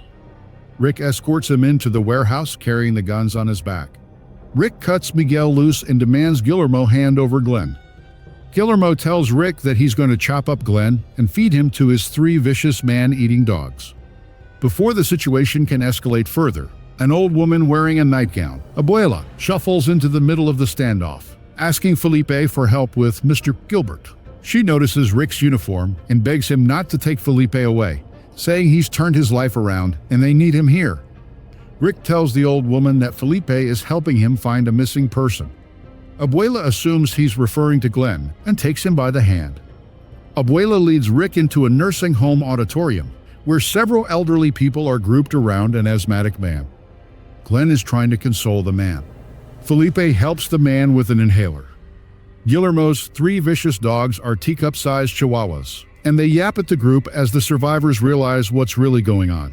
Rick escorts him into the warehouse carrying the guns on his back. Rick cuts Miguel loose and demands Guillermo hand over Glenn. Guillermo tells Rick that he's going to chop up Glenn and feed him to his 3 vicious man-eating dogs. Before the situation can escalate further, an old woman wearing a nightgown, Abuela, shuffles into the middle of the standoff, asking Felipe for help with Mr. Gilbert. She notices Rick's uniform and begs him not to take Felipe away, saying he's turned his life around and they need him here. Rick tells the old woman that Felipe is helping him find a missing person. Abuela assumes he's referring to Glenn and takes him by the hand. Abuela leads Rick into a nursing home auditorium, where several elderly people are grouped around an asthmatic man. Glenn is trying to console the man. Felipe helps the man with an inhaler. Guillermo's 3 vicious dogs are teacup-sized chihuahuas, and they yap at the group as the survivors realize what's really going on.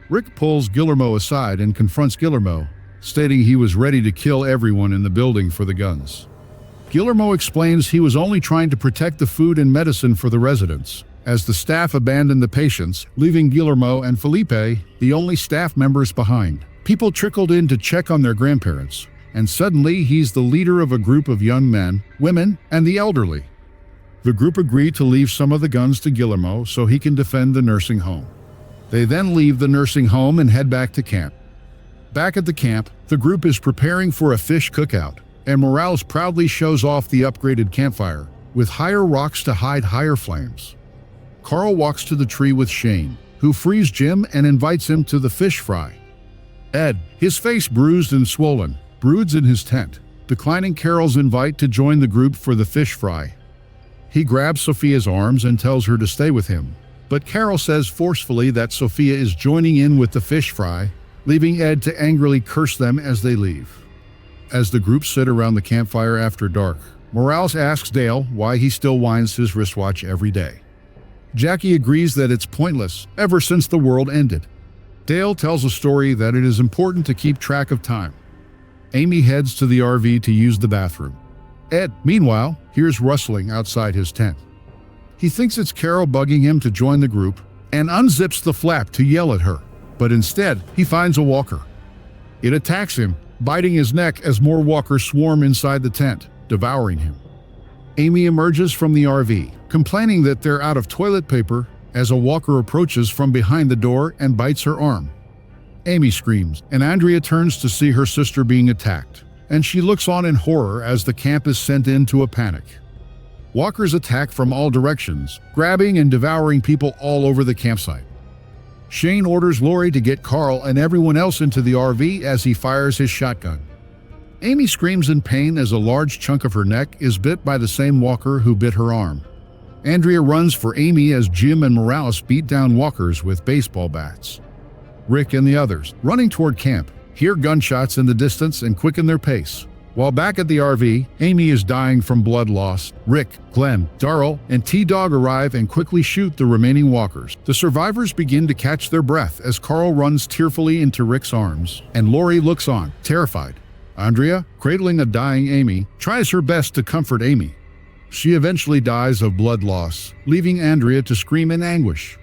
Rick pulls Guillermo aside and confronts Guillermo, stating he was ready to kill everyone in the building for the guns. Guillermo explains he was only trying to protect the food and medicine for the residents, as the staff abandoned the patients, leaving Guillermo and Felipe the only staff members behind. People trickled in to check on their grandparents, and suddenly he's the leader of a group of young men, women, and the elderly. The group agree to leave some of the guns to Guillermo so he can defend the nursing home. They then leave the nursing home and head back to camp. Back at the camp, the group is preparing for a fish cookout, and Morales proudly shows off the upgraded campfire, with higher rocks to hide higher flames. Carl walks to the tree with Shane, who frees Jim and invites him to the fish fry. Ed, his face bruised and swollen, broods in his tent, declining Carol's invite to join the group for the fish fry. He grabs Sophia's arms and tells her to stay with him, but Carol says forcefully that Sophia is joining in with the fish fry, leaving Ed to angrily curse them as they leave. As the group sit around the campfire after dark, Morales asks Dale why he still winds his wristwatch every day. Jackie agrees that it's pointless ever since the world ended. Dale tells a story that it is important to keep track of time. Amy heads to the RV to use the bathroom. Ed, meanwhile, hears rustling outside his tent. He thinks it's Carol bugging him to join the group and unzips the flap to yell at her, but instead he finds a walker. It attacks him, biting his neck as more walkers swarm inside the tent, devouring him. Amy emerges from the RV, complaining that they're out of toilet paper as a walker approaches from behind the door and bites her arm. Amy screams, and Andrea turns to see her sister being attacked, and she looks on in horror as the camp is sent into a panic. Walkers attack from all directions, grabbing and devouring people all over the campsite. Shane orders Lori to get Carl and everyone else into the RV as he fires his shotgun. Amy screams in pain as a large chunk of her neck is bit by the same walker who bit her arm. Andrea runs for Amy as Jim and Morales beat down walkers with baseball bats. Rick and the others, running toward camp, hear gunshots in the distance and quicken their pace. While back at the RV, Amy is dying from blood loss. Rick, Glenn, Darrell, and T-Dog arrive and quickly shoot the remaining walkers. The survivors begin to catch their breath as Carl runs tearfully into Rick's arms, and Lori looks on, terrified. Andrea, cradling a dying Amy, tries her best to comfort Amy. She eventually dies of blood loss, leaving Andrea to scream in anguish.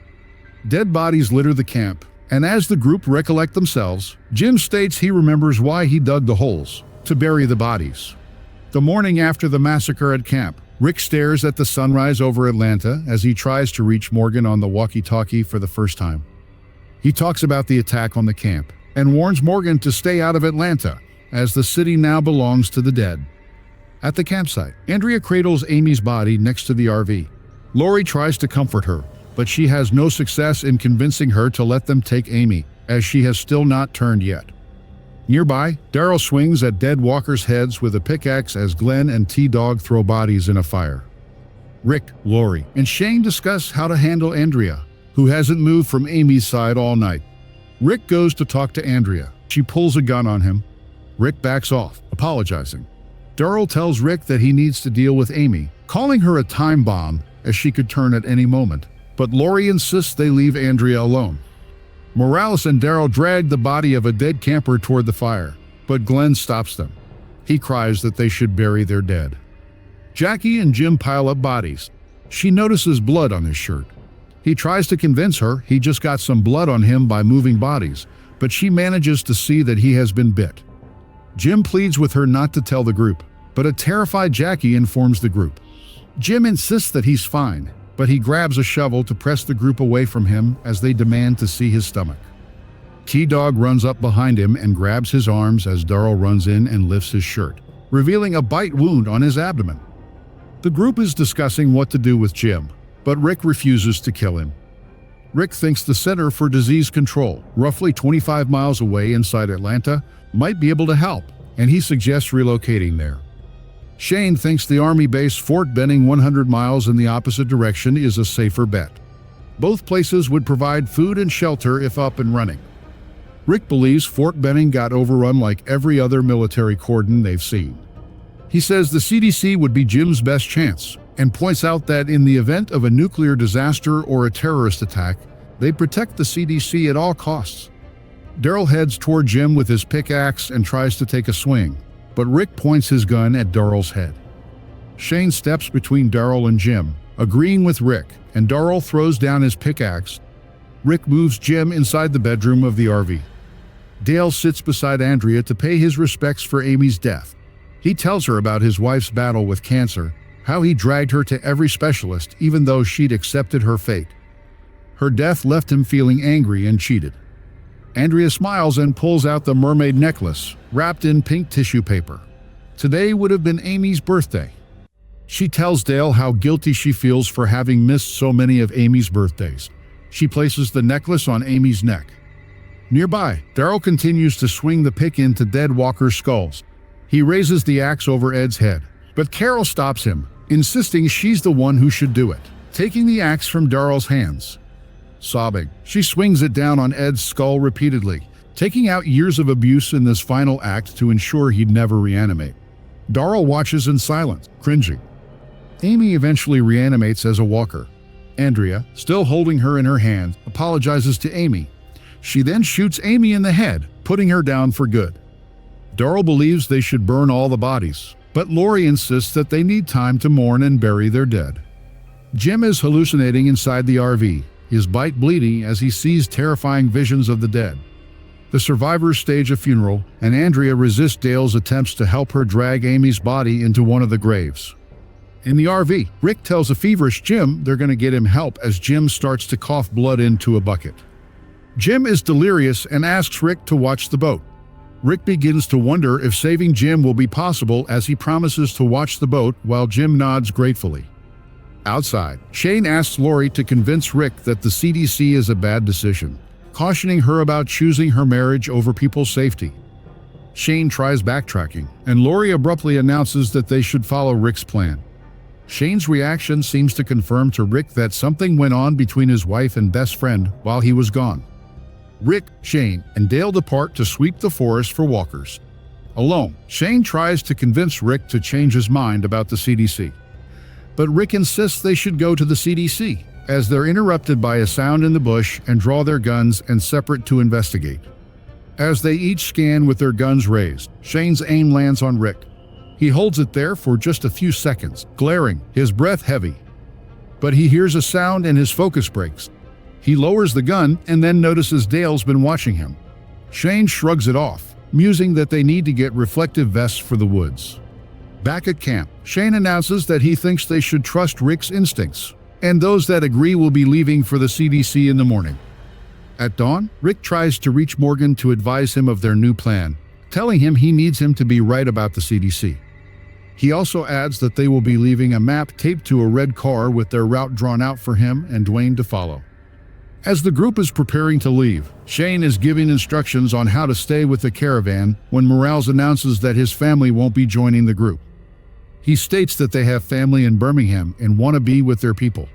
Dead bodies litter the camp, and as the group recollect themselves, Jim states he remembers why he dug the holes, to bury the bodies. The morning after the massacre at camp, Rick stares at the sunrise over Atlanta as he tries to reach Morgan on the walkie-talkie for the first time. He talks about the attack on the camp, and warns Morgan to stay out of Atlanta, as the city now belongs to the dead. At the campsite, Andrea cradles Amy's body next to the RV. Lori tries to comfort her, but she has no success in convincing her to let them take Amy, as she has still not turned yet. Nearby, Darrell swings at dead walkers' heads with a pickaxe as Glenn and T-Dog throw bodies in a fire. Rick, Lori, and Shane discuss how to handle Andrea, who hasn't moved from Amy's side all night. Rick goes to talk to Andrea. She pulls a gun on him. Rick backs off, apologizing. Darrell tells Rick that he needs to deal with Amy, calling her a time bomb as she could turn at any moment. But Lori insists they leave Andrea alone. Morales and Darrell drag the body of a dead camper toward the fire, but Glenn stops them. He cries that they should bury their dead. Jackie and Jim pile up bodies. She notices blood on his shirt. He tries to convince her he just got some blood on him by moving bodies, but she manages to see that he has been bit. Jim pleads with her not to tell the group, but a terrified Jackie informs the group. Jim insists that he's fine, but he grabs a shovel to press the group away from him as they demand to see his stomach. T-Dog runs up behind him and grabs his arms as Darrell runs in and lifts his shirt, revealing a bite wound on his abdomen. The group is discussing what to do with Jim, but Rick refuses to kill him. Rick thinks the Center for Disease Control, roughly 25 miles away inside Atlanta, might be able to help, and he suggests relocating there. Shane thinks the Army base Fort Benning 100 miles in the opposite direction is a safer bet. Both places would provide food and shelter if up and running. Rick believes Fort Benning got overrun like every other military cordon they've seen. He says the CDC would be Jim's best chance, and points out that in the event of a nuclear disaster or a terrorist attack, they protect the CDC at all costs. Darrell heads toward Jim with his pickaxe and tries to take a swing, but Rick points his gun at Darrell's head. Shane steps between Darrell and Jim, agreeing with Rick, and Darrell throws down his pickaxe. Rick moves Jim inside the bedroom of the RV. Dale sits beside Andrea to pay his respects for Amy's death. He tells her about his wife's battle with cancer, how he dragged her to every specialist even though she'd accepted her fate. Her death left him feeling angry and cheated. Andrea smiles and pulls out the mermaid necklace, wrapped in pink tissue paper. Today would have been Amy's birthday. She tells Dale how guilty she feels for having missed so many of Amy's birthdays. She places the necklace on Amy's neck. Nearby, Daryl continues to swing the pick into dead walkers' skulls. He raises the axe over Ed's head, but Carol stops him, insisting she's the one who should do it, taking the axe from Daryl's hands. Sobbing, she swings it down on Ed's skull repeatedly, taking out years of abuse in this final act to ensure he'd never reanimate. Daryl watches in silence, cringing. Amy eventually reanimates as a walker. Andrea, still holding her in her hand, apologizes to Amy. She then shoots Amy in the head, putting her down for good. Daryl believes they should burn all the bodies, but Lori insists that they need time to mourn and bury their dead. Jim is hallucinating inside the RV, his bite bleeding as he sees terrifying visions of the dead. The survivors stage a funeral, and Andrea resists Dale's attempts to help her drag Amy's body into one of the graves. In the RV, Rick tells a feverish Jim they're going to get him help as Jim starts to cough blood into a bucket. Jim is delirious and asks Rick to watch the boat. Rick begins to wonder if saving Jim will be possible as he promises to watch the boat while Jim nods gratefully. Outside, Shane asks Lori to convince Rick that the CDC is a bad decision, cautioning her about choosing her marriage over people's safety. Shane tries backtracking, and Lori abruptly announces that they should follow Rick's plan. Shane's reaction seems to confirm to Rick that something went on between his wife and best friend while he was gone. Rick, Shane, and Dale depart to sweep the forest for walkers. Alone, Shane tries to convince Rick to change his mind about the CDC. But Rick insists they should go to the CDC, as they're interrupted by a sound in the bush and draw their guns and separate to investigate. As they each scan with their guns raised, Shane's aim lands on Rick. He holds it there for just a few seconds, glaring, his breath heavy. But he hears a sound and his focus breaks. He lowers the gun and then notices Dale's been watching him. Shane shrugs it off, musing that they need to get reflective vests for the woods. Back at camp, Shane announces that he thinks they should trust Rick's instincts, and those that agree will be leaving for the CDC in the morning. At dawn, Rick tries to reach Morgan to advise him of their new plan, telling him he needs him to be right about the CDC. He also adds that they will be leaving a map taped to a red car with their route drawn out for him and Dwayne to follow. As the group is preparing to leave, Shane is giving instructions on how to stay with the caravan when Morales announces that his family won't be joining the group. He states that they have family in Birmingham and want to be with their people.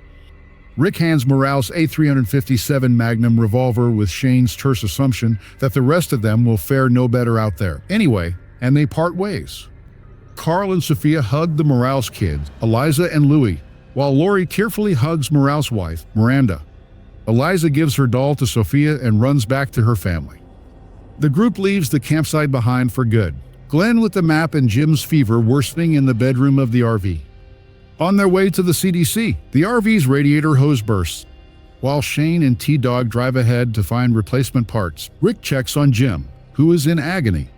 Rick hands Morales a .357 Magnum revolver with Shane's terse assumption that the rest of them will fare no better out there anyway, and they part ways. Carl and Sophia hug the Morales kids, Eliza and Louie, while Lori tearfully hugs Morales' wife, Miranda. Eliza gives her doll to Sophia and runs back to her family. The group leaves the campsite behind for good, Glenn with the map and Jim's fever worsening in the bedroom of the RV. On their way to the CDC, the RV's radiator hose bursts. While Shane and T-Dog drive ahead to find replacement parts, Rick checks on Jim, who is in agony.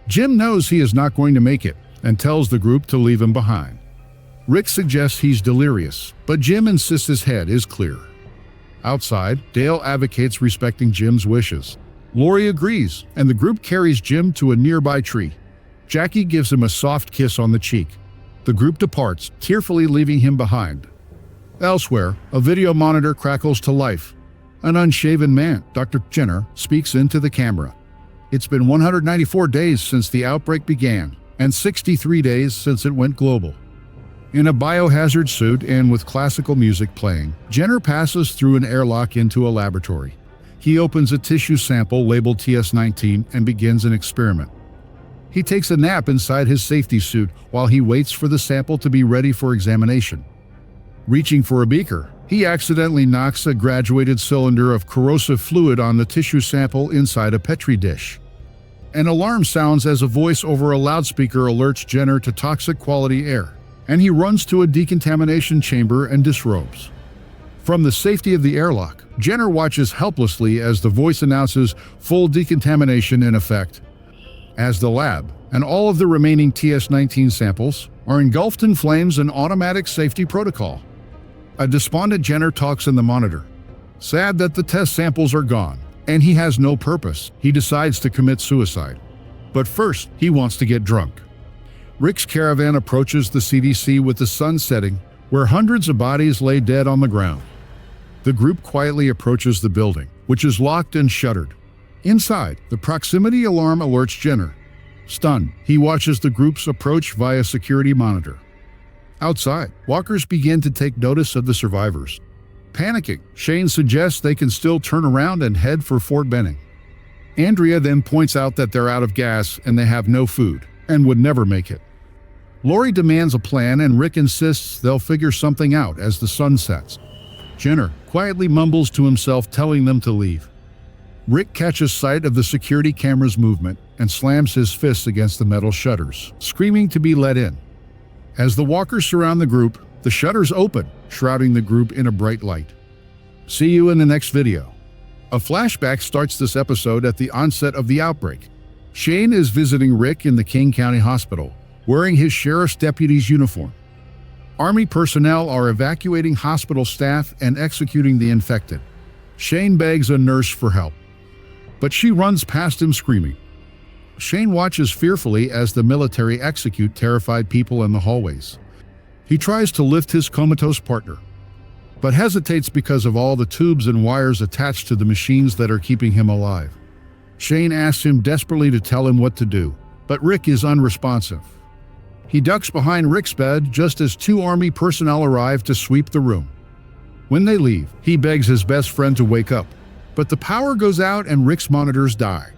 Jim knows he is not going to make it and tells the group to leave him behind. Rick suggests he's delirious, but Jim insists his head is clear. Outside, Dale advocates respecting Jim's wishes. Lori agrees, and the group carries Jim to a nearby tree. Jackie gives him a soft kiss on the cheek. The group departs, tearfully leaving him behind. Elsewhere, a video monitor crackles to life. An unshaven man, Dr. Jenner, speaks into the camera. It's been 194 days since the outbreak began, and 63 days since it went global. In a biohazard suit and with classical music playing, Jenner passes through an airlock into a laboratory. He opens a tissue sample labeled TS19 and begins an experiment. He takes a nap inside his safety suit while he waits for the sample to be ready for examination. Reaching for a beaker, he accidentally knocks a graduated cylinder of corrosive fluid on the tissue sample inside a Petri dish. An alarm sounds as a voice over a loudspeaker alerts Jenner to toxic quality air, and he runs to a decontamination chamber and disrobes. From the safety of the airlock, Jenner watches helplessly as the voice announces full decontamination in effect. as the lab and all of the remaining TS-19 samples are engulfed in flames and automatic safety protocol. A despondent Jenner talks in the monitor. Sad that the test samples are gone, and he has no purpose. He decides to commit suicide. But first, he wants to get drunk. Rick's caravan approaches the CDC with the sun setting, where hundreds of bodies lay dead on the ground. The group quietly approaches the building, which is locked and shuttered. Inside, the proximity alarm alerts Jenner. Stunned, he watches the group's approach via security monitor. Outside, walkers begin to take notice of the survivors. Panicking, Shane suggests they can still turn around and head for Fort Benning. Andrea then points out that they're out of gas and they have no food, and would never make it. Lori demands a plan and Rick insists they'll figure something out as the sun sets. Jenner quietly mumbles to himself, telling them to leave. Rick catches sight of the security camera's movement and slams his fists against the metal shutters, screaming to be let in. As the walkers surround the group, the shutters open, shrouding the group in a bright light. See you in the next video. A flashback starts this episode at the onset of the outbreak. Shane is visiting Rick in the King County Hospital, wearing his sheriff's deputy's uniform. Army personnel are evacuating hospital staff and executing the infected. Shane begs a nurse for help, but she runs past him screaming. Shane watches fearfully as the military execute terrified people in the hallways. He tries to lift his comatose partner, but hesitates because of all the tubes and wires attached to the machines that are keeping him alive. Shane asks him desperately to tell him what to do, but Rick is unresponsive. He ducks behind Rick's bed just as two Army personnel arrive to sweep the room. When they leave, he begs his best friend to wake up, but the power goes out and Rick's monitors die.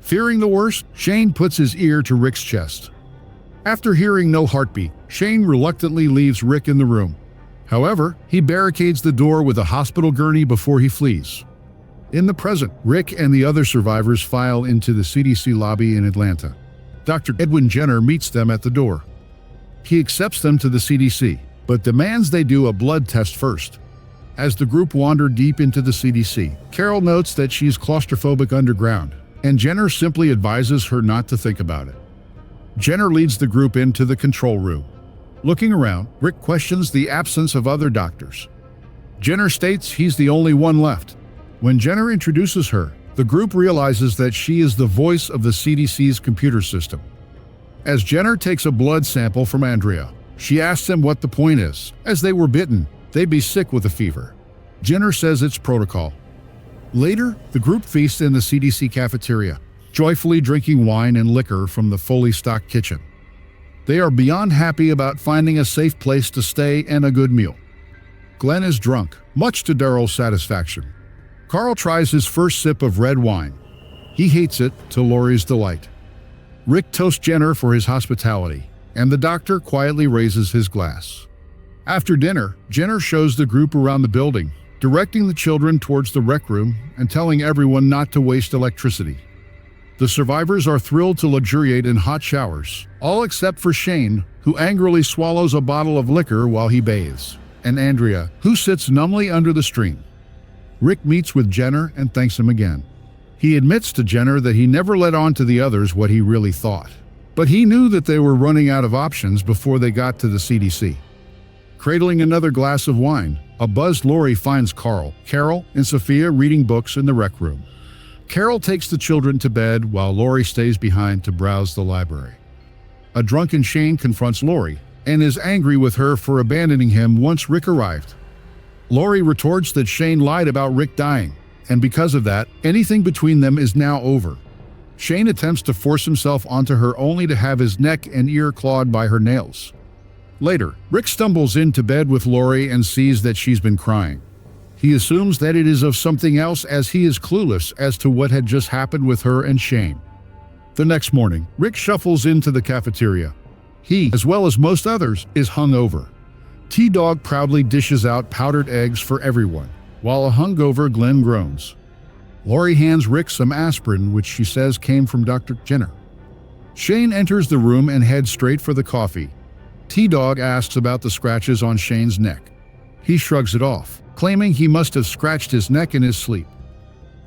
Fearing the worst, Shane puts his ear to Rick's chest. After hearing no heartbeat, Shane reluctantly leaves Rick in the room. However, he barricades the door with a hospital gurney before he flees. In the present, Rick and the other survivors file into the CDC lobby in Atlanta. Dr. Edwin Jenner meets them at the door. He accepts them to the CDC, but demands they do a blood test first. As the group wander deep into the CDC, Carol notes that she's claustrophobic underground, and Jenner simply advises her not to think about it. Jenner leads the group into the control room. Looking around, Rick questions the absence of other doctors. Jenner states he's the only one left. When Jenner introduces her, the group realizes that she is the voice of the CDC's computer system. As Jenner takes a blood sample from Andrea, she asks them what the point is. As they were bitten, they'd be sick with a fever. Jenner says it's protocol. Later, the group feasts in the CDC cafeteria, joyfully drinking wine and liquor from the fully stocked kitchen. They are beyond happy about finding a safe place to stay and a good meal. Glenn is drunk, much to Daryl's satisfaction. Carl tries his first sip of red wine. He hates it, to Lori's delight. Rick toasts Jenner for his hospitality, and the doctor quietly raises his glass. After dinner, Jenner shows the group around the building, directing the children towards the rec room and telling everyone not to waste electricity. The survivors are thrilled to luxuriate in hot showers, all except for Shane, who angrily swallows a bottle of liquor while he bathes, and Andrea, who sits numbly under the stream. Rick meets with Jenner and thanks him again. He admits to Jenner that he never let on to the others what he really thought, but he knew that they were running out of options before they got to the CDC. Cradling another glass of wine, a buzzed Lori finds Carl, Carol, and Sophia reading books in the rec room. Carol takes the children to bed while Lori stays behind to browse the library. A drunken Shane confronts Lori and is angry with her for abandoning him once Rick arrived. Lori retorts that Shane lied about Rick dying, and because of that, anything between them is now over. Shane attempts to force himself onto her only to have his neck and ear clawed by her nails. Later, Rick stumbles into bed with Lori and sees that she's been crying. He assumes that it is of something else as he is clueless as to what had just happened with her and Shane. The next morning, Rick shuffles into the cafeteria. He, as well as most others, is hungover. T-Dog proudly dishes out powdered eggs for everyone, while a hungover Glenn groans. Lori hands Rick some aspirin, which she says came from Dr. Jenner. Shane enters the room and heads straight for the coffee. T-Dog asks about the scratches on Shane's neck. He shrugs it off, claiming he must have scratched his neck in his sleep.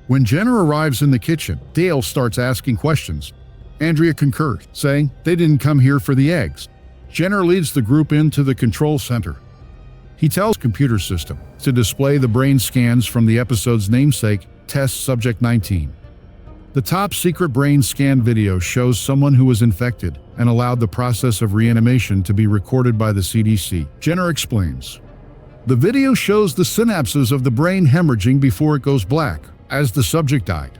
When Jenner arrives in the kitchen, Dale starts asking questions. Andrea concurs, saying they didn't come here for the eggs. Jenner leads the group into the control center. He tells computer system to display the brain scans from the episode's namesake, Test Subject 19. The top secret brain scan video shows someone who was infected and allowed the process of reanimation to be recorded by the CDC. Jenner explains. The video shows the synapses of the brain hemorrhaging before it goes black, as the subject died.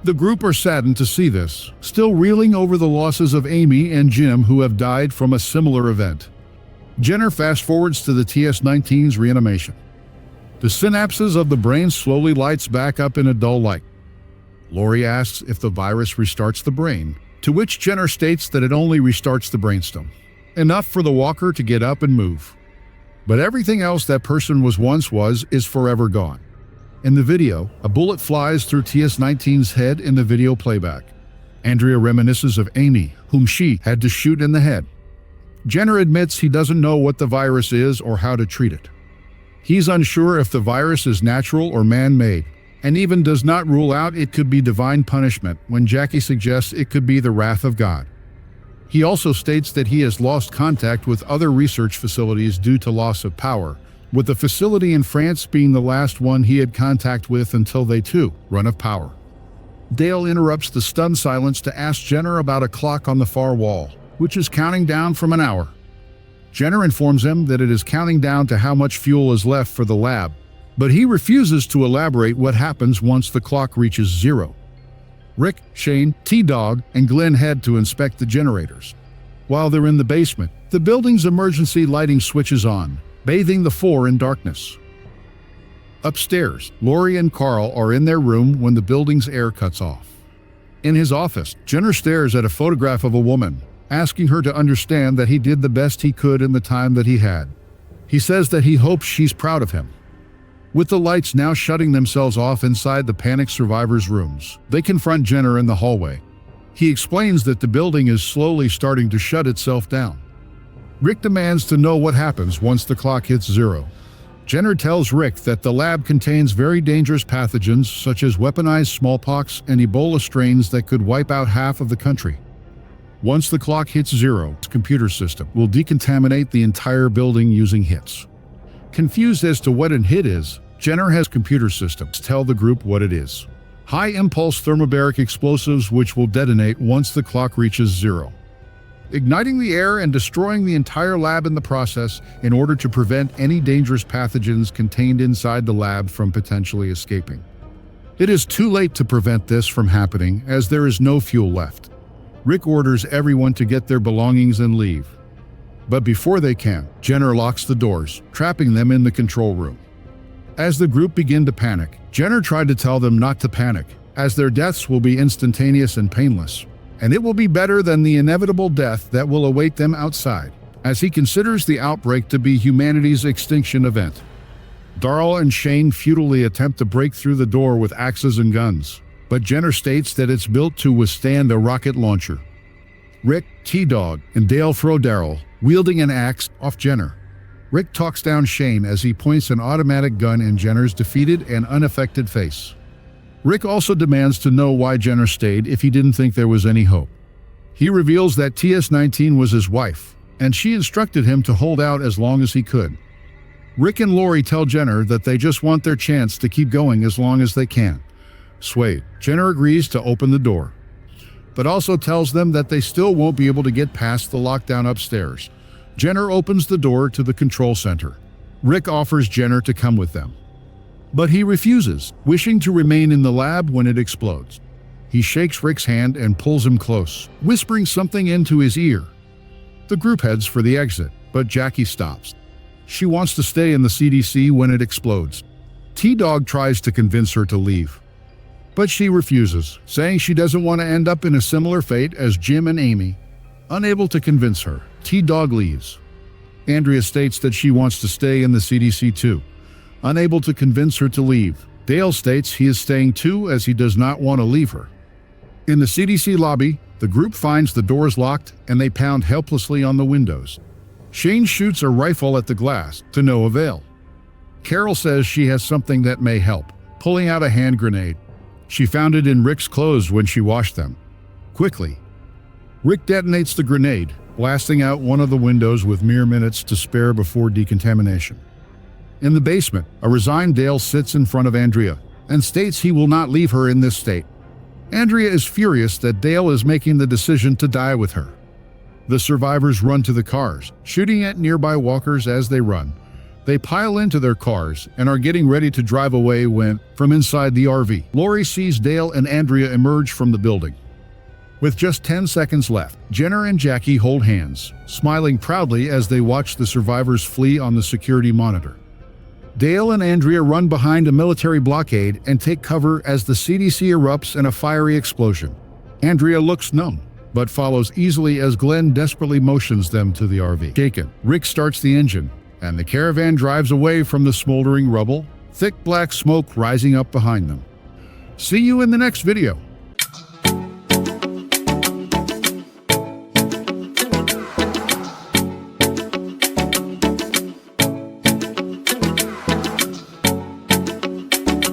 The group are saddened to see this, still reeling over the losses of Amy and Jim who have died from a similar event. Jenner fast-forwards to the TS-19's reanimation. The synapses of the brain slowly lights back up in a dull light. Lori asks if the virus restarts the brain, to which Jenner states that it only restarts the brainstem, enough for the walker to get up and move. But everything else that person once was is forever gone. In the video, a bullet flies through TS-19's head in the video playback. Andrea reminisces of Amy, whom she had to shoot in the head. Jenner admits he doesn't know what the virus is or how to treat it. He's unsure if the virus is natural or man-made, and even does not rule out it could be divine punishment when Jackie suggests it could be the wrath of God. He also states that he has lost contact with other research facilities due to loss of power, with the facility in France being the last one he had contact with until they too run of power. Dale interrupts the stunned silence to ask Jenner about a clock on the far wall, which is counting down from an hour. Jenner informs him that it is counting down to how much fuel is left for the lab, but he refuses to elaborate what happens once the clock reaches zero. Rick, Shane, T-Dog, and Glenn head to inspect the generators. While they're in the basement, the building's emergency lighting switches on, bathing the four in darkness. Upstairs, Lori and Carl are in their room when the building's air cuts off. In his office, Jenner stares at a photograph of a woman, asking her to understand that he did the best he could in the time that he had. He says that he hopes she's proud of him. With the lights now shutting themselves off inside the panicked survivors' rooms, they confront Jenner in the hallway. He explains that the building is slowly starting to shut itself down. Rick demands to know what happens once the clock hits zero. Jenner tells Rick that the lab contains very dangerous pathogens such as weaponized smallpox and Ebola strains that could wipe out half of the country. Once the clock hits zero, the computer system will decontaminate the entire building using hits. Confused as to what an hit is, Jenner has computer systems tell the group what it is. High-impulse thermobaric explosives which will detonate once the clock reaches zero, igniting the air and destroying the entire lab in the process in order to prevent any dangerous pathogens contained inside the lab from potentially escaping. It is too late to prevent this from happening as there is no fuel left. Rick orders everyone to get their belongings and leave. But before they can, Jenner locks the doors, trapping them in the control room. As the group begin to panic, Jenner tried to tell them not to panic, as their deaths will be instantaneous and painless, and it will be better than the inevitable death that will await them outside, as he considers the outbreak to be humanity's extinction event. Darrell and Shane futilely attempt to break through the door with axes and guns, but Jenner states that it's built to withstand a rocket launcher. Rick, T-Dog, and Dale throw Darrell, wielding an axe, off Jenner. Rick talks down Shane as he points an automatic gun in Jenner's defeated and unaffected face. Rick also demands to know why Jenner stayed if he didn't think there was any hope. He reveals that TS-19 was his wife, and she instructed him to hold out as long as he could. Rick and Lori tell Jenner that they just want their chance to keep going as long as they can. Swayed, Jenner agrees to open the door, but also tells them that they still won't be able to get past the lockdown upstairs. Jenner opens the door to the control center. Rick offers Jenner to come with them, but he refuses, wishing to remain in the lab when it explodes. He shakes Rick's hand and pulls him close, whispering something into his ear. The group heads for the exit, but Jackie stops. She wants to stay in the CDC when it explodes. T-Dog tries to convince her to leave, but she refuses, saying she doesn't want to end up in a similar fate as Jim and Amy. Unable to convince her, T-Dog leaves. Andrea states that she wants to stay in the CDC too. Unable to convince her to leave, Dale states he is staying too as he does not want to leave her. In the CDC lobby, the group finds the doors locked and they pound helplessly on the windows. Shane shoots a rifle at the glass, to no avail. Carol says she has something that may help, pulling out a hand grenade. She found it in Rick's clothes when she washed them. Quickly, Rick detonates the grenade, blasting out one of the windows with mere minutes to spare before decontamination. In the basement, a resigned Dale sits in front of Andrea and states he will not leave her in this state. Andrea is furious that Dale is making the decision to die with her. The survivors run to the cars, shooting at nearby walkers as they run. They pile into their cars and are getting ready to drive away when, from inside the RV, Lori sees Dale and Andrea emerge from the building. With just 10 seconds left, Jenner and Jackie hold hands, smiling proudly as they watch the survivors flee on the security monitor. Dale and Andrea run behind a military blockade and take cover as the CDC erupts in a fiery explosion. Andrea looks numb, but follows easily as Glenn desperately motions them to the RV. Shaken, Rick starts the engine, and the caravan drives away from the smoldering rubble, thick black smoke rising up behind them. See you in the next video.